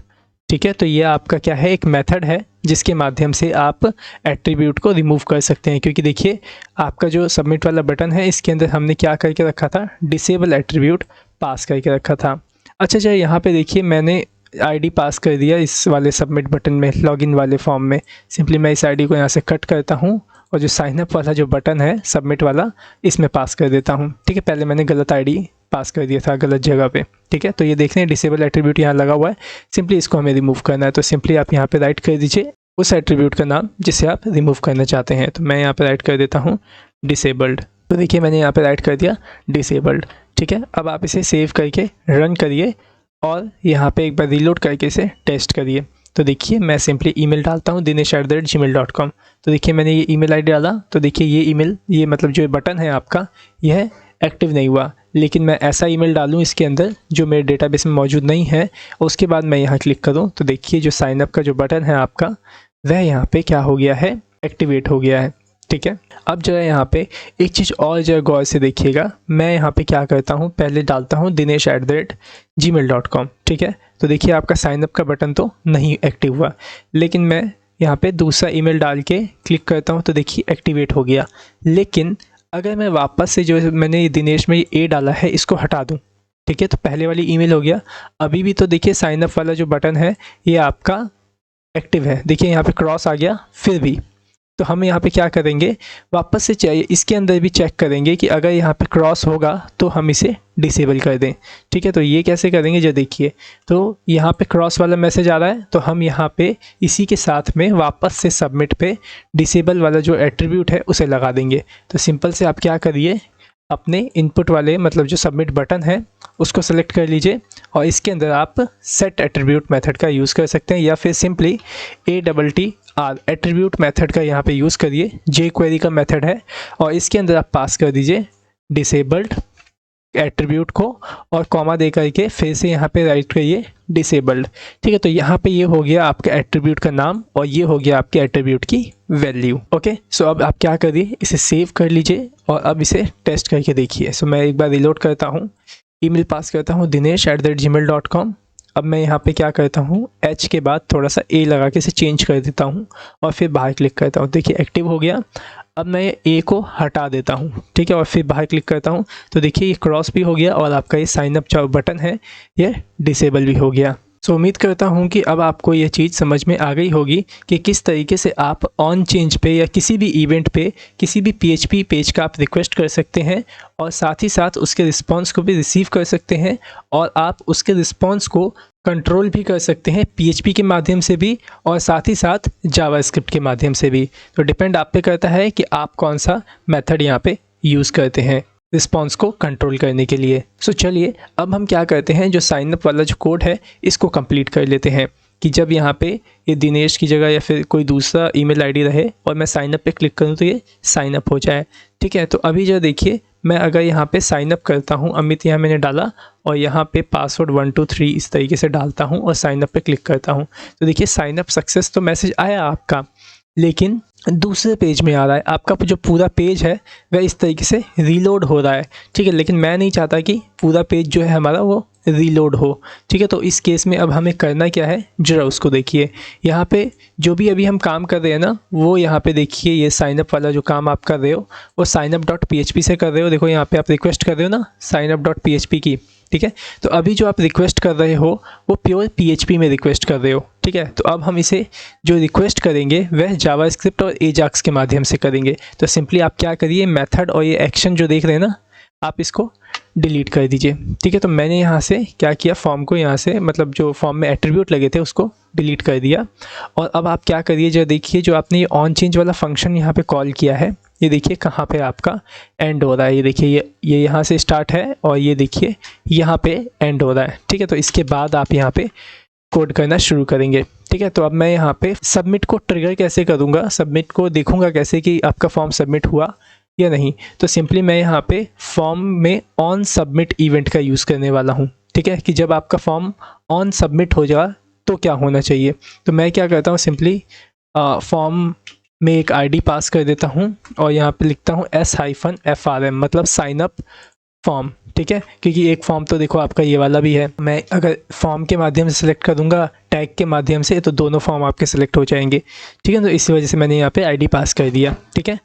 ठीक है। तो ये आपका क्या है, एक मेथड है जिसके माध्यम से आप एट्रीब्यूट को रिमूव कर सकते हैं। क्योंकि देखिए आपका जो सबमिट वाला बटन है इसके अंदर हमने क्या करके रखा था, डिसेबल एट्रीब्यूट पास करके रखा था। अच्छा यहाँ पे देखिए मैंने ID पास कर दिया इस वाले सबमिट बटन में, लॉगिन वाले फॉर्म में। सिंपली मैं इस ID को यहाँ से कट करता हूँ और जो साइन अप वाला जो बटन है सबमिट वाला इसमें पास कर देता हूँ, ठीक है। पहले मैंने गलत ID पास कर दिया था गलत जगह पे, ठीक है। तो ये देख रहे हैं डिसेबल एट्रीब्यूट यहाँ लगा हुआ है, सिंपली इसको हमें रिमूव करना है। तो सिंपली आप यहाँ पे राइट कर दीजिए उस एट्रीब्यूट का नाम जिसे आप रिमूव करना चाहते हैं। तो मैं यहाँ पे राइट कर देता हूँ डिसेबल्ड। तो देखिए मैंने यहाँ पे राइट कर दिया डिसेबल्ड, ठीक है। अब आप इसे सेव करके रन करिए और यहाँ पे एक बार रीलोड करके इसे टेस्ट करिए। तो देखिए मैं सिंपली ईमेल डालता हूँ dinesh@gmail.com। तो देखिए मैंने ये ईमेल ID डाला, तो देखिए ये ईमेल, ये मतलब जो बटन है आपका यह एक्टिव नहीं हुआ। लेकिन मैं ऐसा ईमेल डालूँ इसके अंदर जो मेरे डेटाबेस में मौजूद नहीं है, उसके बाद मैं यहाँ क्लिक करूँ तो देखिए जो साइन अप का जो बटन है आपका वह यहाँ पे क्या हो गया है, एक्टिवेट हो गया है, ठीक है। अब जरा यहाँ पे एक चीज़ और जरा गौर से देखिएगा, मैं यहाँ पे क्या करता हूँ, पहले डालता हूँ dinesh@gmail.com, ठीक है। तो देखिए आपका साइन अप का बटन तो नहीं एक्टिव हुआ, लेकिन मैं यहाँ पे दूसरा ईमेल डाल के क्लिक करता हूँ तो देखिए एक्टिवेट हो गया। लेकिन अगर मैं वापस से जो मैंने दिनेश में ए डाला है इसको हटा दूँ, ठीक है, तो पहले वाली ईमेल हो गया। अभी भी तो देखिए साइन अप वाला जो बटन है ये आपका एक्टिव है, देखिए यहाँ पे क्रॉस आ गया फिर भी। तो हम यहाँ पे क्या करेंगे, वापस से चाहिए इसके अंदर भी चेक करेंगे कि अगर यहाँ पे क्रॉस होगा तो हम इसे डिसेबल कर दें, ठीक है। तो ये कैसे करेंगे, जो देखिए तो यहाँ पे क्रॉस वाला मैसेज आ रहा है तो हम यहाँ पे इसी के साथ में वापस से सबमिट पे डिसेबल वाला जो एट्रीब्यूट है उसे लगा देंगे। तो सिंपल से आप क्या करिए, अपने इनपुट वाले मतलब जो सबमिट बटन है उसको सेलेक्ट कर लीजिए और इसके अंदर आप सेट एट्रीब्यूट मेथड का यूज़ कर सकते हैं या फिर सिंपली ATTR एट्रीब्यूट मेथड का यहाँ पे यूज़ करिए। jQuery का मेथड है और इसके अंदर आप पास कर दीजिए डिसेबल्ड एट्रीब्यूट को और कॉमा दे करके फिर से यहाँ पे राइट करिए डिसेबल्ड। ठीक है, तो यहाँ पे ये हो गया आपका एट्रीब्यूट का नाम और ये हो गया आपके एट्रीब्यूट की वैल्यू। ओके, सो अब आप क्या करिए, इसे सेव कर लीजिए और अब इसे टेस्ट करके देखिए। सो मैं एक बार रिलोड करता हूँ, ईमेल पास करता हूँ dinesh@gmail.com। अब मैं यहाँ पे क्या करता हूँ, H के बाद थोड़ा सा A लगा के इसे चेंज कर देता हूँ और फिर बाहर क्लिक करता हूँ। देखिए एक्टिव हो गया। अब मैं A को हटा देता हूँ, ठीक है, और फिर बाहर क्लिक करता हूँ तो देखिए ये क्रॉस भी हो गया और आपका ये साइन अप जो बटन है ये डिसेबल भी हो गया। सो उम्मीद करता हूँ कि अब आपको ये चीज़ समझ में आ गई होगी कि किस तरीके से आप ऑन चेंज पे या किसी भी इवेंट पे किसी भी PHP पेज का आप रिक्वेस्ट कर सकते हैं और साथ ही साथ उसके रिस्पांस को भी रिसीव कर सकते हैं और आप उसके रिस्पांस को कंट्रोल भी कर सकते हैं PHP के माध्यम से भी और साथ ही साथ जावास्क्रिप्ट के माध्यम से भी। तो डिपेंड आप पे करता है कि आप कौन सा मेथड यहाँ पे यूज़ करते हैं रिस्पांस को कंट्रोल करने के लिए। सो चलिए अब हम क्या करते हैं, जो साइन अप वाला जो कोड है इसको कंप्लीट कर लेते हैं कि जब यहाँ पे ये दिनेश की जगह या फिर कोई दूसरा ईमेल आईडी रहे और मैं साइन अप पे क्लिक करूँ तो ये साइन अप हो जाए। ठीक है, तो अभी जो देखिए मैं अगर यहाँ पे साइन अप करता हूँ, अमित यहाँ मैंने डाला और यहाँ पे पासवर्ड 1 2 3 इस तरीके से डालता हूँ और साइन अप पे क्लिक करता हूँ तो देखिए साइन अप सक्सेस तो मैसेज आया आपका, लेकिन दूसरे पेज में आ रहा है। आपका जो पूरा पेज है वह इस तरीके से रीलोड हो रहा है। ठीक है, लेकिन मैं नहीं चाहता कि पूरा पेज जो है हमारा वो रीलोड हो। ठीक है, तो इस केस में अब हमें करना क्या है, जरा उसको देखिए। यहाँ पे जो भी अभी हम काम कर रहे हैं ना, वो यहाँ पे देखिए ये साइनअप वाला जो काम आप कर रहे हो वो signup.php से कर रहे हो। देखो यहाँ पे आप रिक्वेस्ट कर रहे हो ना signup.php की। ठीक है, तो अभी जो आप रिक्वेस्ट कर रहे हो वो प्योर PHP में रिक्वेस्ट कर रहे हो। ठीक है, तो अब हम इसे जो रिक्वेस्ट करेंगे वह जावास्क्रिप्ट और एजाक्स के माध्यम से करेंगे। तो सिंपली आप क्या करिए, मेथड और ये एक्शन जो देख रहे हैं ना, आप इसको डिलीट कर दीजिए। ठीक है, तो मैंने यहाँ से क्या किया, फॉर्म को यहाँ से मतलब जो फॉर्म में एट्रीब्यूट लगे थे उसको डिलीट कर दिया। और अब आप क्या करिए, जो देखिए जो आपने ये ऑन चेंज वाला फंक्शन यहाँ पे कॉल किया है, ये देखिए कहाँ पे आपका एंड हो रहा है। ये देखिए ये यहाँ से स्टार्ट है और ये देखिए यहाँ पे एंड हो रहा है। ठीक है, तो इसके बाद आप यहाँ पे कोड करना शुरू करेंगे। ठीक है, तो अब मैं यहाँ पे सबमिट को ट्रिगर कैसे करूँगा, सबमिट को देखूँगा कैसे कि आपका फॉर्म सबमिट हुआ या नहीं। तो सिंपली मैं यहाँ पे फॉर्म में ऑन सबमिट इवेंट का यूज़ करने वाला हूँ। ठीक है, कि जब आपका फॉर्म ऑन सबमिट हो जाए तो क्या होना चाहिए। तो मैं क्या करता हूँ, सिंपली फॉर्म में एक ID पास कर देता हूँ और यहाँ पे लिखता हूँ S-FRM मतलब साइन अप फॉर्म। ठीक है, क्योंकि एक फॉर्म तो देखो आपका ये वाला भी है। मैं अगर फॉर्म के माध्यम से सिलेक्ट कर दूंगा टैग के माध्यम से तो दोनों फॉर्म आपके सिलेक्ट हो जाएंगे। ठीक है, तो इसी वजह से मैंने यहाँ पे ID पास कर दिया। ठीक है,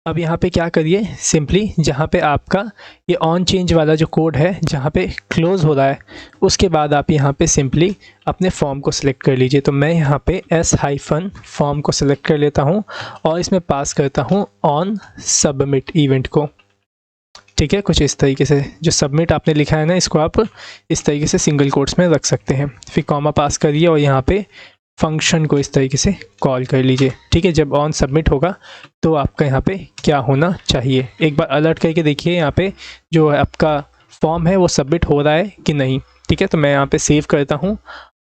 अब यहाँ पे क्या करिए, सिंपली जहाँ पे आपका ये ऑन चेंज वाला जो कोड है जहाँ पे क्लोज हो रहा है उसके बाद आप यहाँ पे सिंपली अपने फॉर्म को सिलेक्ट कर लीजिए। तो मैं यहाँ पे S-फॉर्म को सिलेक्ट कर लेता हूँ और इसमें पास करता हूँ ऑन सबमिट इवेंट को। ठीक है, कुछ इस तरीके से जो सबमिट आपने लिखा है ना, इसको आप इस तरीके से सिंगल कोट्स में रख सकते हैं। फिर कॉमा पास करिए और यहाँ पे फंक्शन को इस तरीके से कॉल कर लीजिए। ठीक है, जब ऑन सबमिट होगा तो आपका यहाँ पे क्या होना चाहिए, एक बार अलर्ट करके देखिए यहाँ पे जो आपका फॉर्म है वो सबमिट हो रहा है कि नहीं। ठीक है, तो मैं यहाँ पे सेव करता हूँ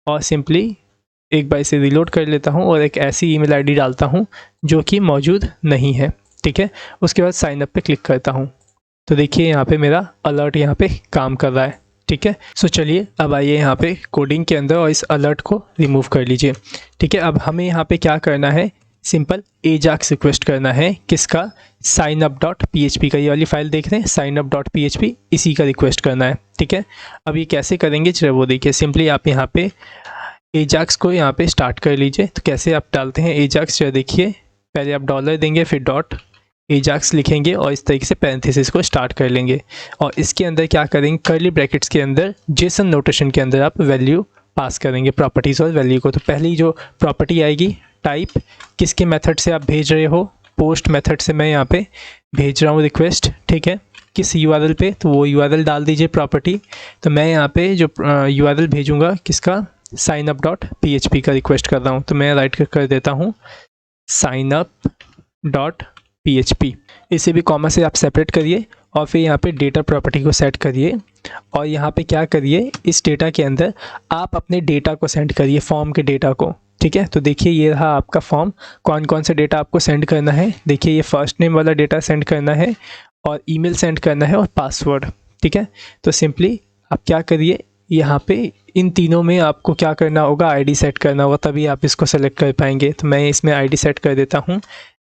और सिंपली एक बार इसे रिलोड कर लेता हूँ और एक ऐसी ईमेल ID डालता हूँ जो कि मौजूद नहीं है। ठीक है, उसके बाद साइन अप पे क्लिक करता हूँ तो देखिए यहाँ पे मेरा अलर्ट यहाँ पे काम कर रहा है। ठीक है, सो चलिए अब आइए यहाँ पे कोडिंग के अंदर और इस अलर्ट को रिमूव कर लीजिए। ठीक है, अब हमें यहाँ पे क्या करना है, सिंपल एजाक्स रिक्वेस्ट करना है। किसका, signup.php का, ये वाली फाइल देख रहे हैं signup.php, इसी का रिक्वेस्ट करना है। ठीक है, अब ये कैसे करेंगे चलो वो देखिए। सिंपली आप यहाँ पे एजाक्स को यहाँ पे स्टार्ट कर लीजिए। तो कैसे आप डालते हैं एजाक्स, जो देखिए पहले आप डॉलर देंगे फिर डॉट एजाक्स लिखेंगे और इस तरीके से पैरेंथेसिस को स्टार्ट कर लेंगे और इसके अंदर क्या करेंगे, कर्ली ब्रैकेट्स के अंदर जेसन नोटेशन के अंदर आप वैल्यू पास करेंगे, प्रॉपर्टीज़ और वैल्यू को। तो पहली जो प्रॉपर्टी आएगी, टाइप किसके मेथड से आप भेज रहे हो, पोस्ट मेथड से मैं यहाँ पे भेज रहा हूँ रिक्वेस्ट। ठीक है, किस URL पे, तो वो URL डाल दीजिए प्रॉपर्टी। तो मैं यहाँ पे जो URL भेजूँगा किसका, signup.php का रिक्वेस्ट कर रहा हूँ। तो मैं राइट कर देता हूँ signup.php, इसे भी कॉमा से आप सेपरेट करिए और फिर यहाँ पे डेटा प्रॉपर्टी को सेट करिए और यहाँ पे क्या करिए, इस डेटा के अंदर आप अपने डेटा को सेंड करिए, फॉर्म के डेटा को। ठीक है, तो देखिए ये रहा आपका फॉर्म। कौन कौन सा डेटा आपको सेंड करना है, देखिए ये फर्स्ट नेम वाला डेटा सेंड करना है और ईमेल सेंड करना है और पासवर्ड। ठीक है, तो सिंपली आप क्या करिए, यहाँ पे इन तीनों में आपको क्या करना होगा, आईडी सेट करना होगा, तभी आप इसको सेलेक्ट कर पाएंगे। तो मैं इसमें आईडी सेट कर देता हूँ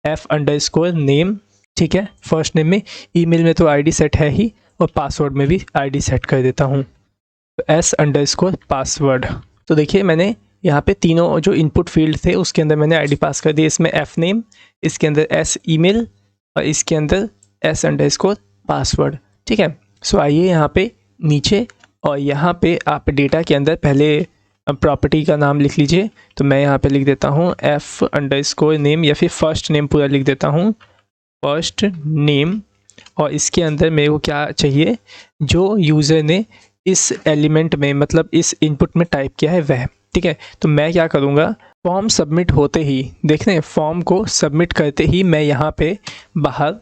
f_name। ठीक है, फर्स्ट नेम में, ईमेल में तो आईडी सेट है ही और पासवर्ड में भी आईडी सेट कर देता हूँ, तो s_password। तो देखिए मैंने यहाँ पे तीनों जो इनपुट फील्ड थे उसके अंदर मैंने आईडी पास कर दी। इसमें f नेम, इसके अंदर s ईमेल और इसके अंदर s_password। ठीक है, सो आइए यहाँ पे नीचे और यहाँ पे आप डेटा के अंदर पहले प्रॉपर्टी का नाम लिख लीजिए। तो मैं यहाँ पे लिख देता हूँ f_name या फिर फर्स्ट नेम पूरा लिख देता हूँ, फर्स्ट नेम। और इसके अंदर मेरे को क्या चाहिए, जो यूज़र ने इस एलिमेंट में मतलब इस इनपुट में टाइप किया है वह। ठीक है, तो मैं क्या करूँगा, फॉर्म सबमिट होते ही, देख रहे हैं फॉर्म को सबमिट करते ही मैं यहाँ पे बाहर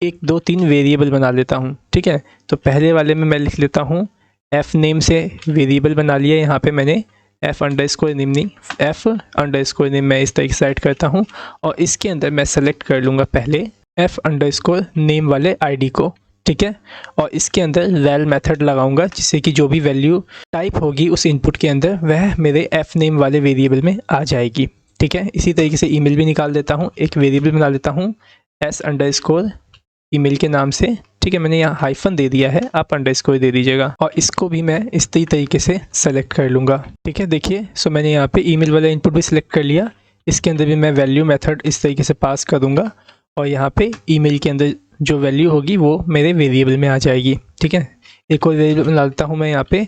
1 2 3 वेरिएबल बना लेता हूँ। ठीक है, तो पहले वाले में मैं लिख लेता हूँ f नेम से वेरिएबल बना लिया, यहाँ पे मैंने f_name नहीं, f_name मैं इस तरीके से ऐड करता हूँ और इसके अंदर मैं सेलेक्ट कर लूँगा पहले f_name वाले आईडी को। ठीक है, और इसके अंदर वैल मेथड लगाऊंगा जिससे कि जो भी वैल्यू टाइप होगी उस इनपुट के अंदर वह मेरे f नेम वाले वेरिएबल में आ जाएगी। ठीक है, इसी तरीके से ईमेल भी निकाल देता हूँ, एक वेरिएबल बना लेता हूँ s_email के नाम से। ठीक है, मैंने यहाँ हाइफन दे दिया है, आप अंडरस्कोर दे दीजिएगा और इसको भी मैं इस तरीके से सेलेक्ट कर लूँगा। ठीक है, देखिए सो मैंने यहाँ पे ईमेल वाला इनपुट भी सिलेक्ट कर लिया, इसके अंदर भी मैं वैल्यू मेथड इस तरीके से पास कर दूँगा और यहाँ पे ईमेल के अंदर जो वैल्यू होगी वो मेरे वेरिएबल में आ जाएगी। ठीक है, एक और वेरिएबल बना लेता हूँ मैं यहाँ पे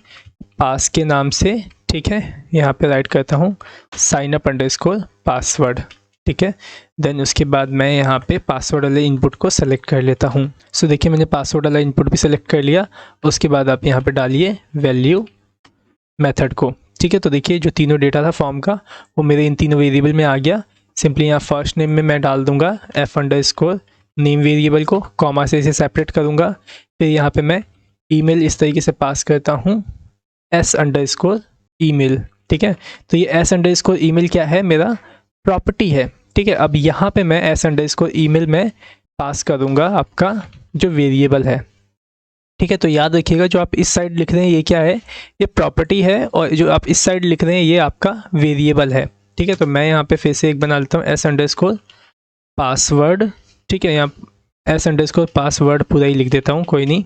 पास के नाम से। ठीक है, यहाँ पे राइट करता हूँ signup_password। ठीक है, देन उसके बाद मैं यहाँ पे पासवर्ड वाले इनपुट को सेलेक्ट कर लेता हूँ। सो देखिए मैंने पासवर्ड वाला इनपुट भी सेलेक्ट कर लिया, उसके बाद आप यहाँ पे डालिए वैल्यू मेथड को। ठीक है, तो देखिए जो तीनों डेटा था फॉर्म का वो मेरे इन तीनों वेरिएबल में आ गया। सिंपली यहाँ फर्स्ट नेम में मैं डाल दूँगा f_name वेरिएबल को, कॉमा से इसे सेपरेट करूँगा। फिर यहाँ पे मैं ईमेल इस तरीके से पास करता हूँ s_email। ठीक है, तो ये s_email क्या है, मेरा प्रॉपर्टी है। ठीक है, अब यहाँ पे मैं s_email में पास करूँगा आपका जो वेरिएबल है। ठीक है, तो याद रखिएगा जो आप इस साइड लिख रहे हैं ये क्या है, ये प्रॉपर्टी है और जो आप इस साइड लिख रहे हैं ये आपका वेरिएबल है। ठीक है, तो मैं यहाँ पे फिर से एक बना लेता हूँ s_password। ठीक है, यहाँ s_password पूरा ही लिख देता हूँ, कोई नहीं।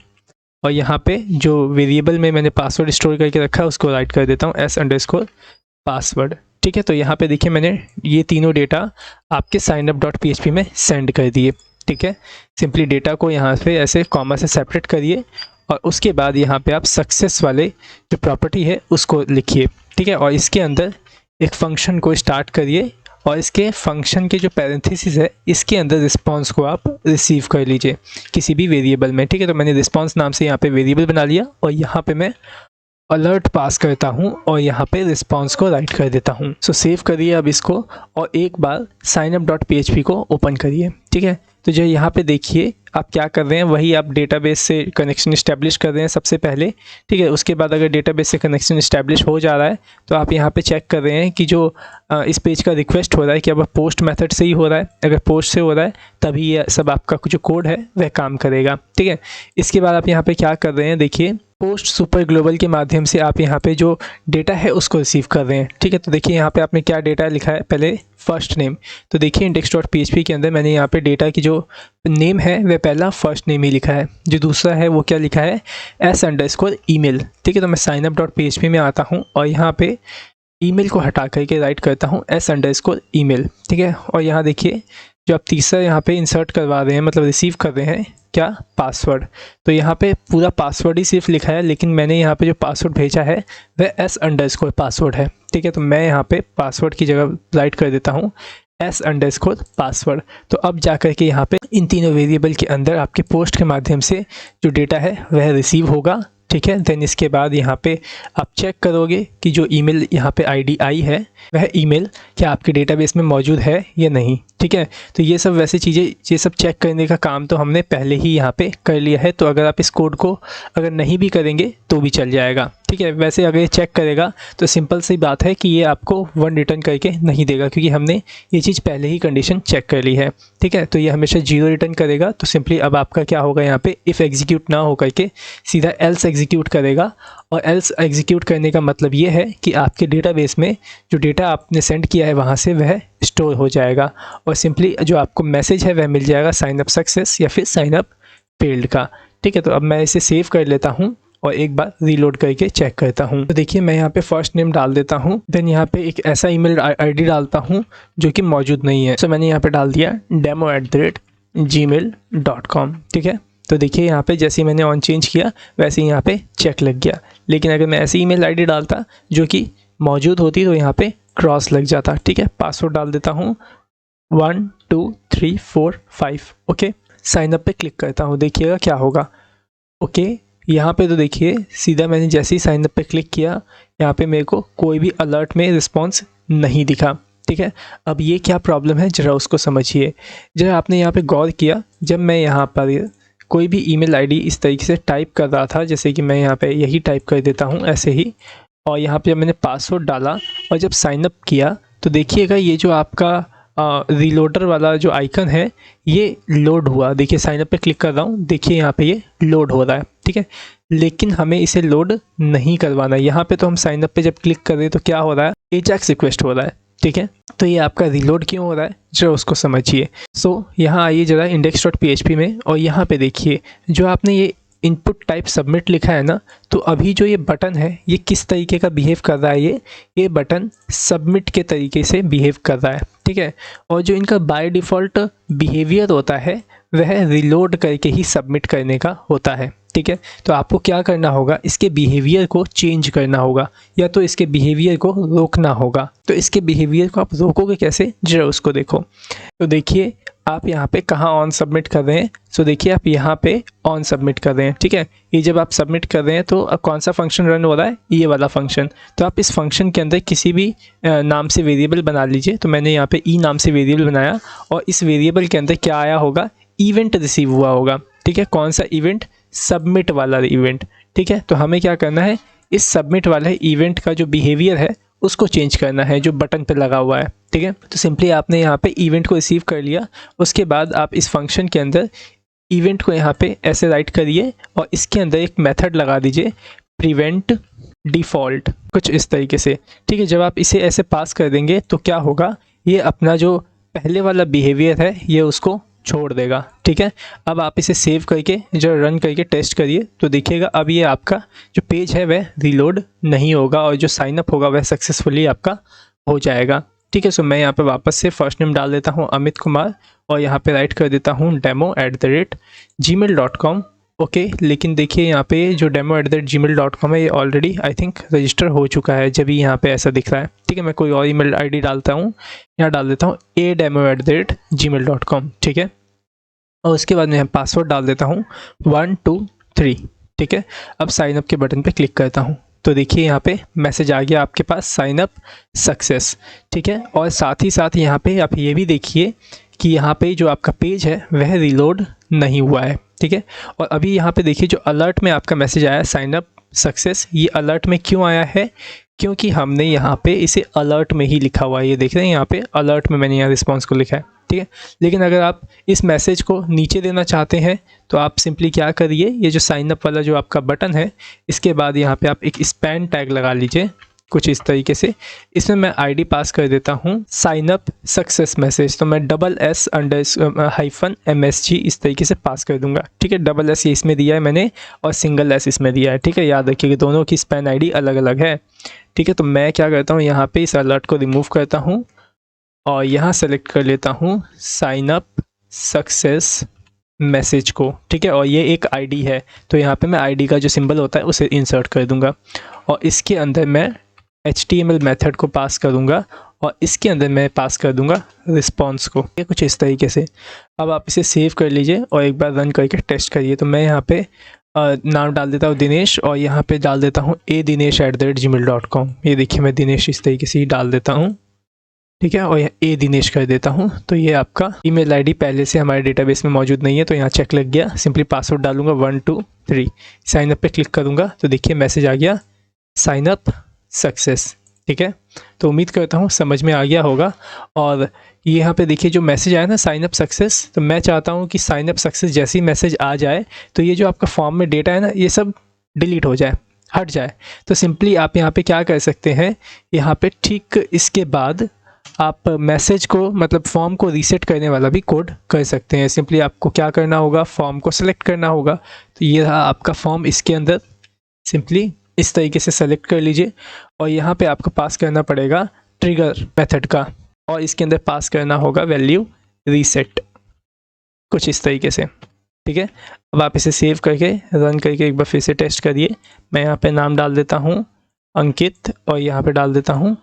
और यहाँ पे जो वेरिएबल में मैंने पासवर्ड स्टोर करके रखा है उसको राइट कर देता हूँ s_password। ठीक है, तो यहाँ पे देखिए मैंने ये तीनों डेटा आपके signup.php में सेंड कर दिए। ठीक है, सिंपली डेटा को यहाँ पे ऐसे कॉमा से सेपरेट करिए और उसके बाद यहाँ पे आप सक्सेस वाले जो प्रॉपर्टी है उसको लिखिए। ठीक है, और इसके अंदर एक फंक्शन को स्टार्ट करिए और इसके फंक्शन के जो पैरेंथेसिस है इसके अंदर रिस्पांस को आप रिसीव कर लीजिए किसी भी वेरिएबल में। ठीक है, तो मैंने रिस्पांस नाम से यहाँ पे वेरिएबल बना लिया और यहाँ पे मैं अलर्ट पास करता हूँ और यहाँ पे रिस्पांस को राइट कर देता हूँ। सो सेव करिए अब इसको और एक बार signup.php को ओपन करिए। ठीक है, तो जो यहाँ पे देखिए आप क्या कर रहे हैं, वही आप डेटाबेस से कनेक्शन इस्टेब्लिश कर रहे हैं सबसे पहले। ठीक है, उसके बाद अगर डेटाबेस से कनेक्शन इस्टेब्लिश हो जा रहा है तो आप यहाँ पे चेक कर रहे हैं कि जो इस पेज का रिक्वेस्ट हो रहा है कि अब पोस्ट मेथड से ही हो रहा है। अगर पोस्ट से हो रहा है तभी ये सब आपका जो कोड है वह काम करेगा। ठीक है, इसके बाद आप यहाँ पे क्या कर रहे हैं, देखिए पोस्ट सुपर ग्लोबल के माध्यम से आप यहाँ पे जो डेटा है उसको रिसीव कर रहे हैं। ठीक है, तो देखिए यहाँ पे आपने क्या डेटा लिखा है, पहले फर्स्ट नेम। तो देखिए index.php के अंदर मैंने यहाँ पे डेटा की जो नेम है वह पहला फर्स्ट नेम ही लिखा है, जो दूसरा है वो क्या लिखा है s_email। ठीक है, तो मैं signup.php में आता हूँ और यहाँ पे ईमेल को हटा करके राइट करता हूँ s_email। ठीक है, और यहाँ देखिए जो आप तीसरा यहाँ पे इंसर्ट करवा रहे हैं मतलब रिसीव कर रहे हैं क्या, पासवर्ड। तो यहाँ पे पूरा पासवर्ड ही सिर्फ लिखा है लेकिन मैंने यहाँ पे जो पासवर्ड भेजा है वह s_password है। ठीक है, तो मैं यहाँ पे पासवर्ड की जगह राइट कर देता हूँ s_password। तो अब जा कर के यहाँ पे इन तीनों वेरिएबल के अंदर आपके पोस्ट के माध्यम से जो डेटा है वह रिसीव होगा। ठीक है, देन इसके बाद यहाँ पे आप चेक करोगे कि जो ईमेल यहाँ पे आईडी आई है वह ईमेल क्या आपके डेटाबेस में मौजूद है या नहीं। ठीक है, तो ये सब वैसे चीज़ें, ये सब चेक करने का काम तो हमने पहले ही यहाँ पे कर लिया है। तो अगर आप इस कोड को अगर नहीं भी करेंगे तो भी चल जाएगा। ठीक है, वैसे अगर ये चेक करेगा तो सिंपल सी बात है कि ये आपको 1 रिटर्न करके नहीं देगा, क्योंकि हमने ये चीज़ पहले ही कंडीशन चेक कर ली है। ठीक है, तो ये हमेशा 0 रिटर्न करेगा। तो सिंपली अब आपका क्या होगा, यहाँ पे इफ़ एग्जीक्यूट ना हो करके सीधा एल्स एग्जीक्यूट करेगा। और एल्स एग्जीक्यूट करने का मतलब ये है कि आपके डेटाबेस में जो डेटा आपने सेंड किया है वहाँ से वह स्टोर हो जाएगा, और सिंपली जो आपको मैसेज है वह मिल जाएगा साइन अप सक्सेस या फिर साइन अप फेल्ड का। ठीक है, तो अब मैं इसे सेव कर लेता हूँ और एक बार रीलोड करके चेक करता हूँ। तो देखिए मैं यहाँ पे फर्स्ट नेम डाल देता हूँ, देन यहाँ पे एक ऐसा ईमेल आईडी डालता हूँ जो कि मौजूद नहीं है। सो मैंने यहाँ पे डाल दिया demo@gmail.com। ठीक है, तो देखिए यहाँ पे जैसे ही मैंने ऑन चेंज किया वैसे ही यहाँ पे चेक लग गया। लेकिन अगर मैं ऐसी ईमेल आईडी डालता जो कि मौजूद होती तो यहाँ पे क्रॉस लग जाता। ठीक है, पासवर्ड डाल देता हूँ 1 2 3 4 5। ओके, साइन अप पे क्लिक करता हूँ, देखिएगा क्या होगा। ओके, यहाँ पे तो देखिए सीधा मैंने जैसे ही साइन अप पे क्लिक किया यहाँ पे मेरे को कोई भी अलर्ट में रिस्पॉन्स नहीं दिखा। ठीक है, अब ये क्या प्रॉब्लम है ज़रा उसको समझिए। जरा आपने यहाँ पे गौर किया, जब मैं यहाँ पर कोई भी ईमेल आईडी इस तरीके से टाइप कर रहा था, जैसे कि मैं यहाँ पे यही टाइप कर देता हूँ ऐसे ही, और यहाँ पे जब मैंने पासवर्ड डाला और जब साइन अप किया तो देखिएगा ये जो आपका रीलोडर वाला जो आइकन है ये लोड हुआ। देखिए साइन अप पे क्लिक कर रहा हूँ, देखिए यहाँ पे ये लोड हो रहा है। ठीक है, लेकिन हमें इसे लोड नहीं करवाना है। यहाँ पे तो हम साइन अप पे जब क्लिक कर रहे हैं तो क्या हो रहा है, एजाक्स रिक्वेस्ट हो रहा है। ठीक है, तो ये आपका रीलोड क्यों हो रहा है जरा उसको समझिए। सो यहाँ आइए ज़रा index.php में, और यहाँ पे देखिए जो आपने ये इनपुट टाइप सबमिट लिखा है ना, तो अभी जो ये बटन है ये किस तरीके का बिहेव कर रहा है, ये बटन सबमिट के तरीके से बिहेव कर रहा है। ठीक है, और जो इनका बाय डिफ़ॉल्ट बिहेवियर होता है वह रिलोड करके ही सबमिट करने का होता है। ठीक है, तो आपको क्या करना होगा, इसके बिहेवियर को चेंज करना होगा या तो इसके बिहेवियर को रोकना होगा। तो इसके बिहेवियर को आप रोकोगे कैसे, जरा उसको देखो। तो देखिए आप यहाँ पे कहाँ ऑन सबमिट कर रहे हैं। सो देखिए आप यहाँ पे ऑन सबमिट कर रहे हैं। ठीक है, ये जब आप सबमिट कर रहे हैं तो अब कौन सा फंक्शन रन हो रहा है, ये वाला फंक्शन। तो आप इस फंक्शन के अंदर किसी भी नाम से वेरिएबल बना लीजिए। तो मैंने यहाँ पे ई नाम से वेरिएबल बनाया, और इस वेरिएबल के अंदर क्या आया होगा, इवेंट रिसीव हुआ होगा। ठीक है, कौन सा इवेंट, सबमिट वाला इवेंट। ठीक है, तो हमें क्या करना है, इस सबमिट वाले इवेंट का जो बिहेवियर है उसको चेंज करना है जो बटन पे लगा हुआ है। ठीक है, तो सिंपली आपने यहाँ पे इवेंट को रिसीव कर लिया, उसके बाद आप इस फंक्शन के अंदर इवेंट को यहाँ पे ऐसे राइट करिए और इसके अंदर एक मेथड लगा दीजिए प्रिवेंट डिफ़ॉल्ट, कुछ इस तरीके से। ठीक है, जब आप इसे ऐसे पास कर देंगे तो क्या होगा, ये अपना जो पहले वाला बिहेवियर है ये उसको छोड़ देगा। ठीक है, अब आप इसे सेव करके जब रन करके टेस्ट करिए तो देखिएगा अब ये आपका जो पेज है वह रीलोड नहीं होगा और जो साइन अप होगा वह सक्सेसफुली आपका हो जाएगा। ठीक है, सो मैं यहाँ पे वापस से फर्स्ट नेम डाल देता हूँ अमित कुमार, और यहाँ पे राइट कर देता हूँ demo@gmail.com। ओके, लेकिन देखिए यहाँ पे जो demo@gmail.com है ये ऑलरेडी आई थिंक रजिस्टर हो चुका है, जब भी यहाँ पे ऐसा दिख रहा है। ठीक है, मैं कोई और ईमेल आईडी डालता हूँ, यहाँ डाल देता हूँ demo@gmail.com। ठीक है, और उसके बाद मैं पासवर्ड डाल देता हूँ 1 2 3। ठीक है, अब साइन अप के बटन पे क्लिक करता हूँ तो देखिए यहाँ पे मैसेज आ गया आपके पास साइन अप सक्सेस। ठीक है, और साथ ही साथ यहाँ पे आप ये भी देखिए कि यहाँ पे जो आपका पेज है वह रीलोड नहीं हुआ है। ठीक है, और अभी यहाँ पे देखिए जो अलर्ट में आपका मैसेज आया साइन अप सक्सेस, ये अलर्ट में क्यों आया है, क्योंकि हमने यहाँ पे इसे अलर्ट में ही लिखा हुआ है। ये देख रहे हैं यहाँ पे अलर्ट में मैंने यहाँ रिस्पॉन्स को लिखा है। ठीक है, लेकिन अगर आप इस मैसेज को नीचे देना चाहते हैं तो आप सिंपली क्या करिए, ये जो साइन अप वाला जो आपका बटन है इसके बाद यहाँ पे आप एक स्पैन टैग लगा लीजिए कुछ इस तरीके से। इसमें मैं आईडी पास कर देता हूँ साइन अप सक्सेस मैसेज, तो मैं $S_MSG इस तरीके से पास कर दूंगा। ठीक है, $S ये इसमें दिया है मैंने और $S इसमें दिया है। ठीक है, याद रखिए कि दोनों की स्पैन आईडी अलग अलग है। ठीक है, तो मैं क्या करता हूँ यहाँ पे इस अलर्ट को रिमूव करता हूँ और यहाँ सेलेक्ट कर लेता हूँ साइन अप सक्सेस मैसेज को। ठीक है, और ये एक आईडी है तो यहाँ पे मैं आईडी का जो सिंबल होता है उसे इंसर्ट कर दूंगा और इसके अंदर मैं HTML मेथड को पास करूँगा और इसके अंदर मैं पास कर दूंगा रिस्पॉन्स को। ये कुछ इस तरीके से। अब आप इसे सेव कर लीजिए और एक बार रन करके टेस्ट करिए। तो मैं यहाँ पे नाम डाल देता हूँ दिनेश और यहाँ पे डाल देता हूँ adinesh@gmail.com। ये देखिए मैं दिनेश इस तरीके से ही डाल देता हूँ, ठीक है, और यहाँ दिनेश कर देता हूँ। तो ये आपका ईमेल आईडी पहले से हमारे डेटाबेस में मौजूद नहीं है, तो यहाँ चेक लग गया। सिंपली पासवर्ड डालूंगा 1 2 3, साइन अप पे क्लिक करूँगा तो देखिए मैसेज आ गया, साइन अप सक्सेस, ठीक है। तो उम्मीद करता हूँ समझ में आ गया होगा। और यहाँ पे देखिए जो मैसेज आया ना साइन अप सक्सेस, तो मैं चाहता हूँ कि साइन अप सक्सेस जैसे ही मैसेज आ जाए तो ये जो आपका फॉर्म में डेटा है ना ये सब डिलीट हो जाए, हट जाए। तो सिंपली आप यहाँ पे क्या कर सकते हैं, यहाँ पे ठीक इसके बाद आप मैसेज को मतलब फॉर्म को रीसेट करने वाला भी कोड कर सकते हैं। सिंपली आपको क्या करना होगा, फॉर्म को सेलेक्ट करना होगा। तो ये रहा आपका फॉर्म, इसके अंदर सिंपली इस तरीके से सेलेक्ट कर लीजिए और यहाँ पे आपको पास करना पड़ेगा ट्रिगर मेथड का, और इसके अंदर पास करना होगा वैल्यू रीसेट, कुछ इस तरीके से, ठीक है। अब आप इसे सेव करके रन करके एक बार फिर से टेस्ट करिए। मैं यहाँ पे नाम डाल देता हूँ अंकित और यहाँ पे डाल देता हूँ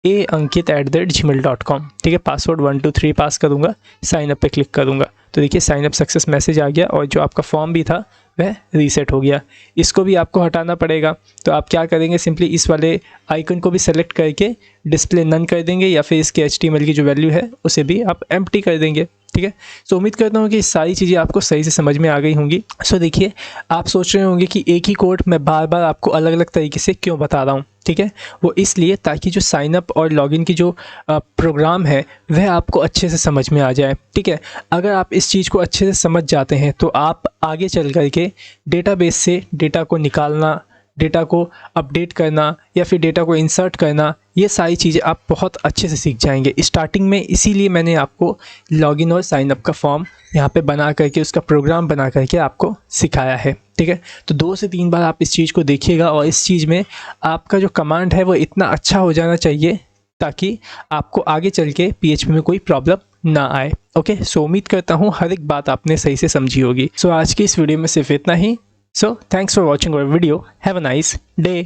ankit@gmail.com, ठीक है। पासवर्ड 1 2 3 पास करूँगा, साइन अप पे क्लिक करूँगा तो देखिए साइन अप सक्सेस मैसेज आ गया और जो आपका फॉर्म भी था वह रीसेट हो गया। इसको भी आपको हटाना पड़ेगा, तो आप क्या करेंगे, सिंपली इस वाले आइकन को भी सेलेक्ट करके डिस्प्ले नन कर देंगे या फिर इसके HTML की जो वैल्यू है उसे भी आप एम्प्टी कर देंगे, ठीक है। सो उम्मीद करता हूँ कि सारी चीज़ें आपको सही से समझ में आ गई होंगी। सो देखिए आप सोच रहे होंगे कि एक ही कोड मैं बार बार आपको अलग अलग तरीके से क्यों बता रहा हूँ, ठीक है। वो इसलिए ताकि जो साइन अप और लॉगिन की जो प्रोग्राम है वह आपको अच्छे से समझ में आ जाए, ठीक है। अगर आप इस चीज़ को अच्छे से समझ जाते हैं तो आप आगे चल कर के डेटाबेस से डेटा को निकालना, डेटा को अपडेट करना या फिर डेटा को इंसर्ट करना, ये सारी चीज़ें आप बहुत अच्छे से सीख जाएंगे स्टार्टिंग में। इसीलिए मैंने आपको लॉगिन और साइन अप का फॉर्म यहाँ पे बना करके उसका प्रोग्राम बना करके आपको सिखाया है, ठीक है। तो 2 से 3 बार आप इस चीज़ को देखिएगा और इस चीज़ में आपका जो कमांड है वो इतना अच्छा हो जाना चाहिए ताकि आपको आगे चल के PHP में कोई प्रॉब्लम ना आए, ओके। सो उम्मीद करता हूँ हर एक बात आपने सही से समझी होगी। सो आज की इस वीडियो में सिर्फ इतना ही। So thanks for watching our video. Have a nice day.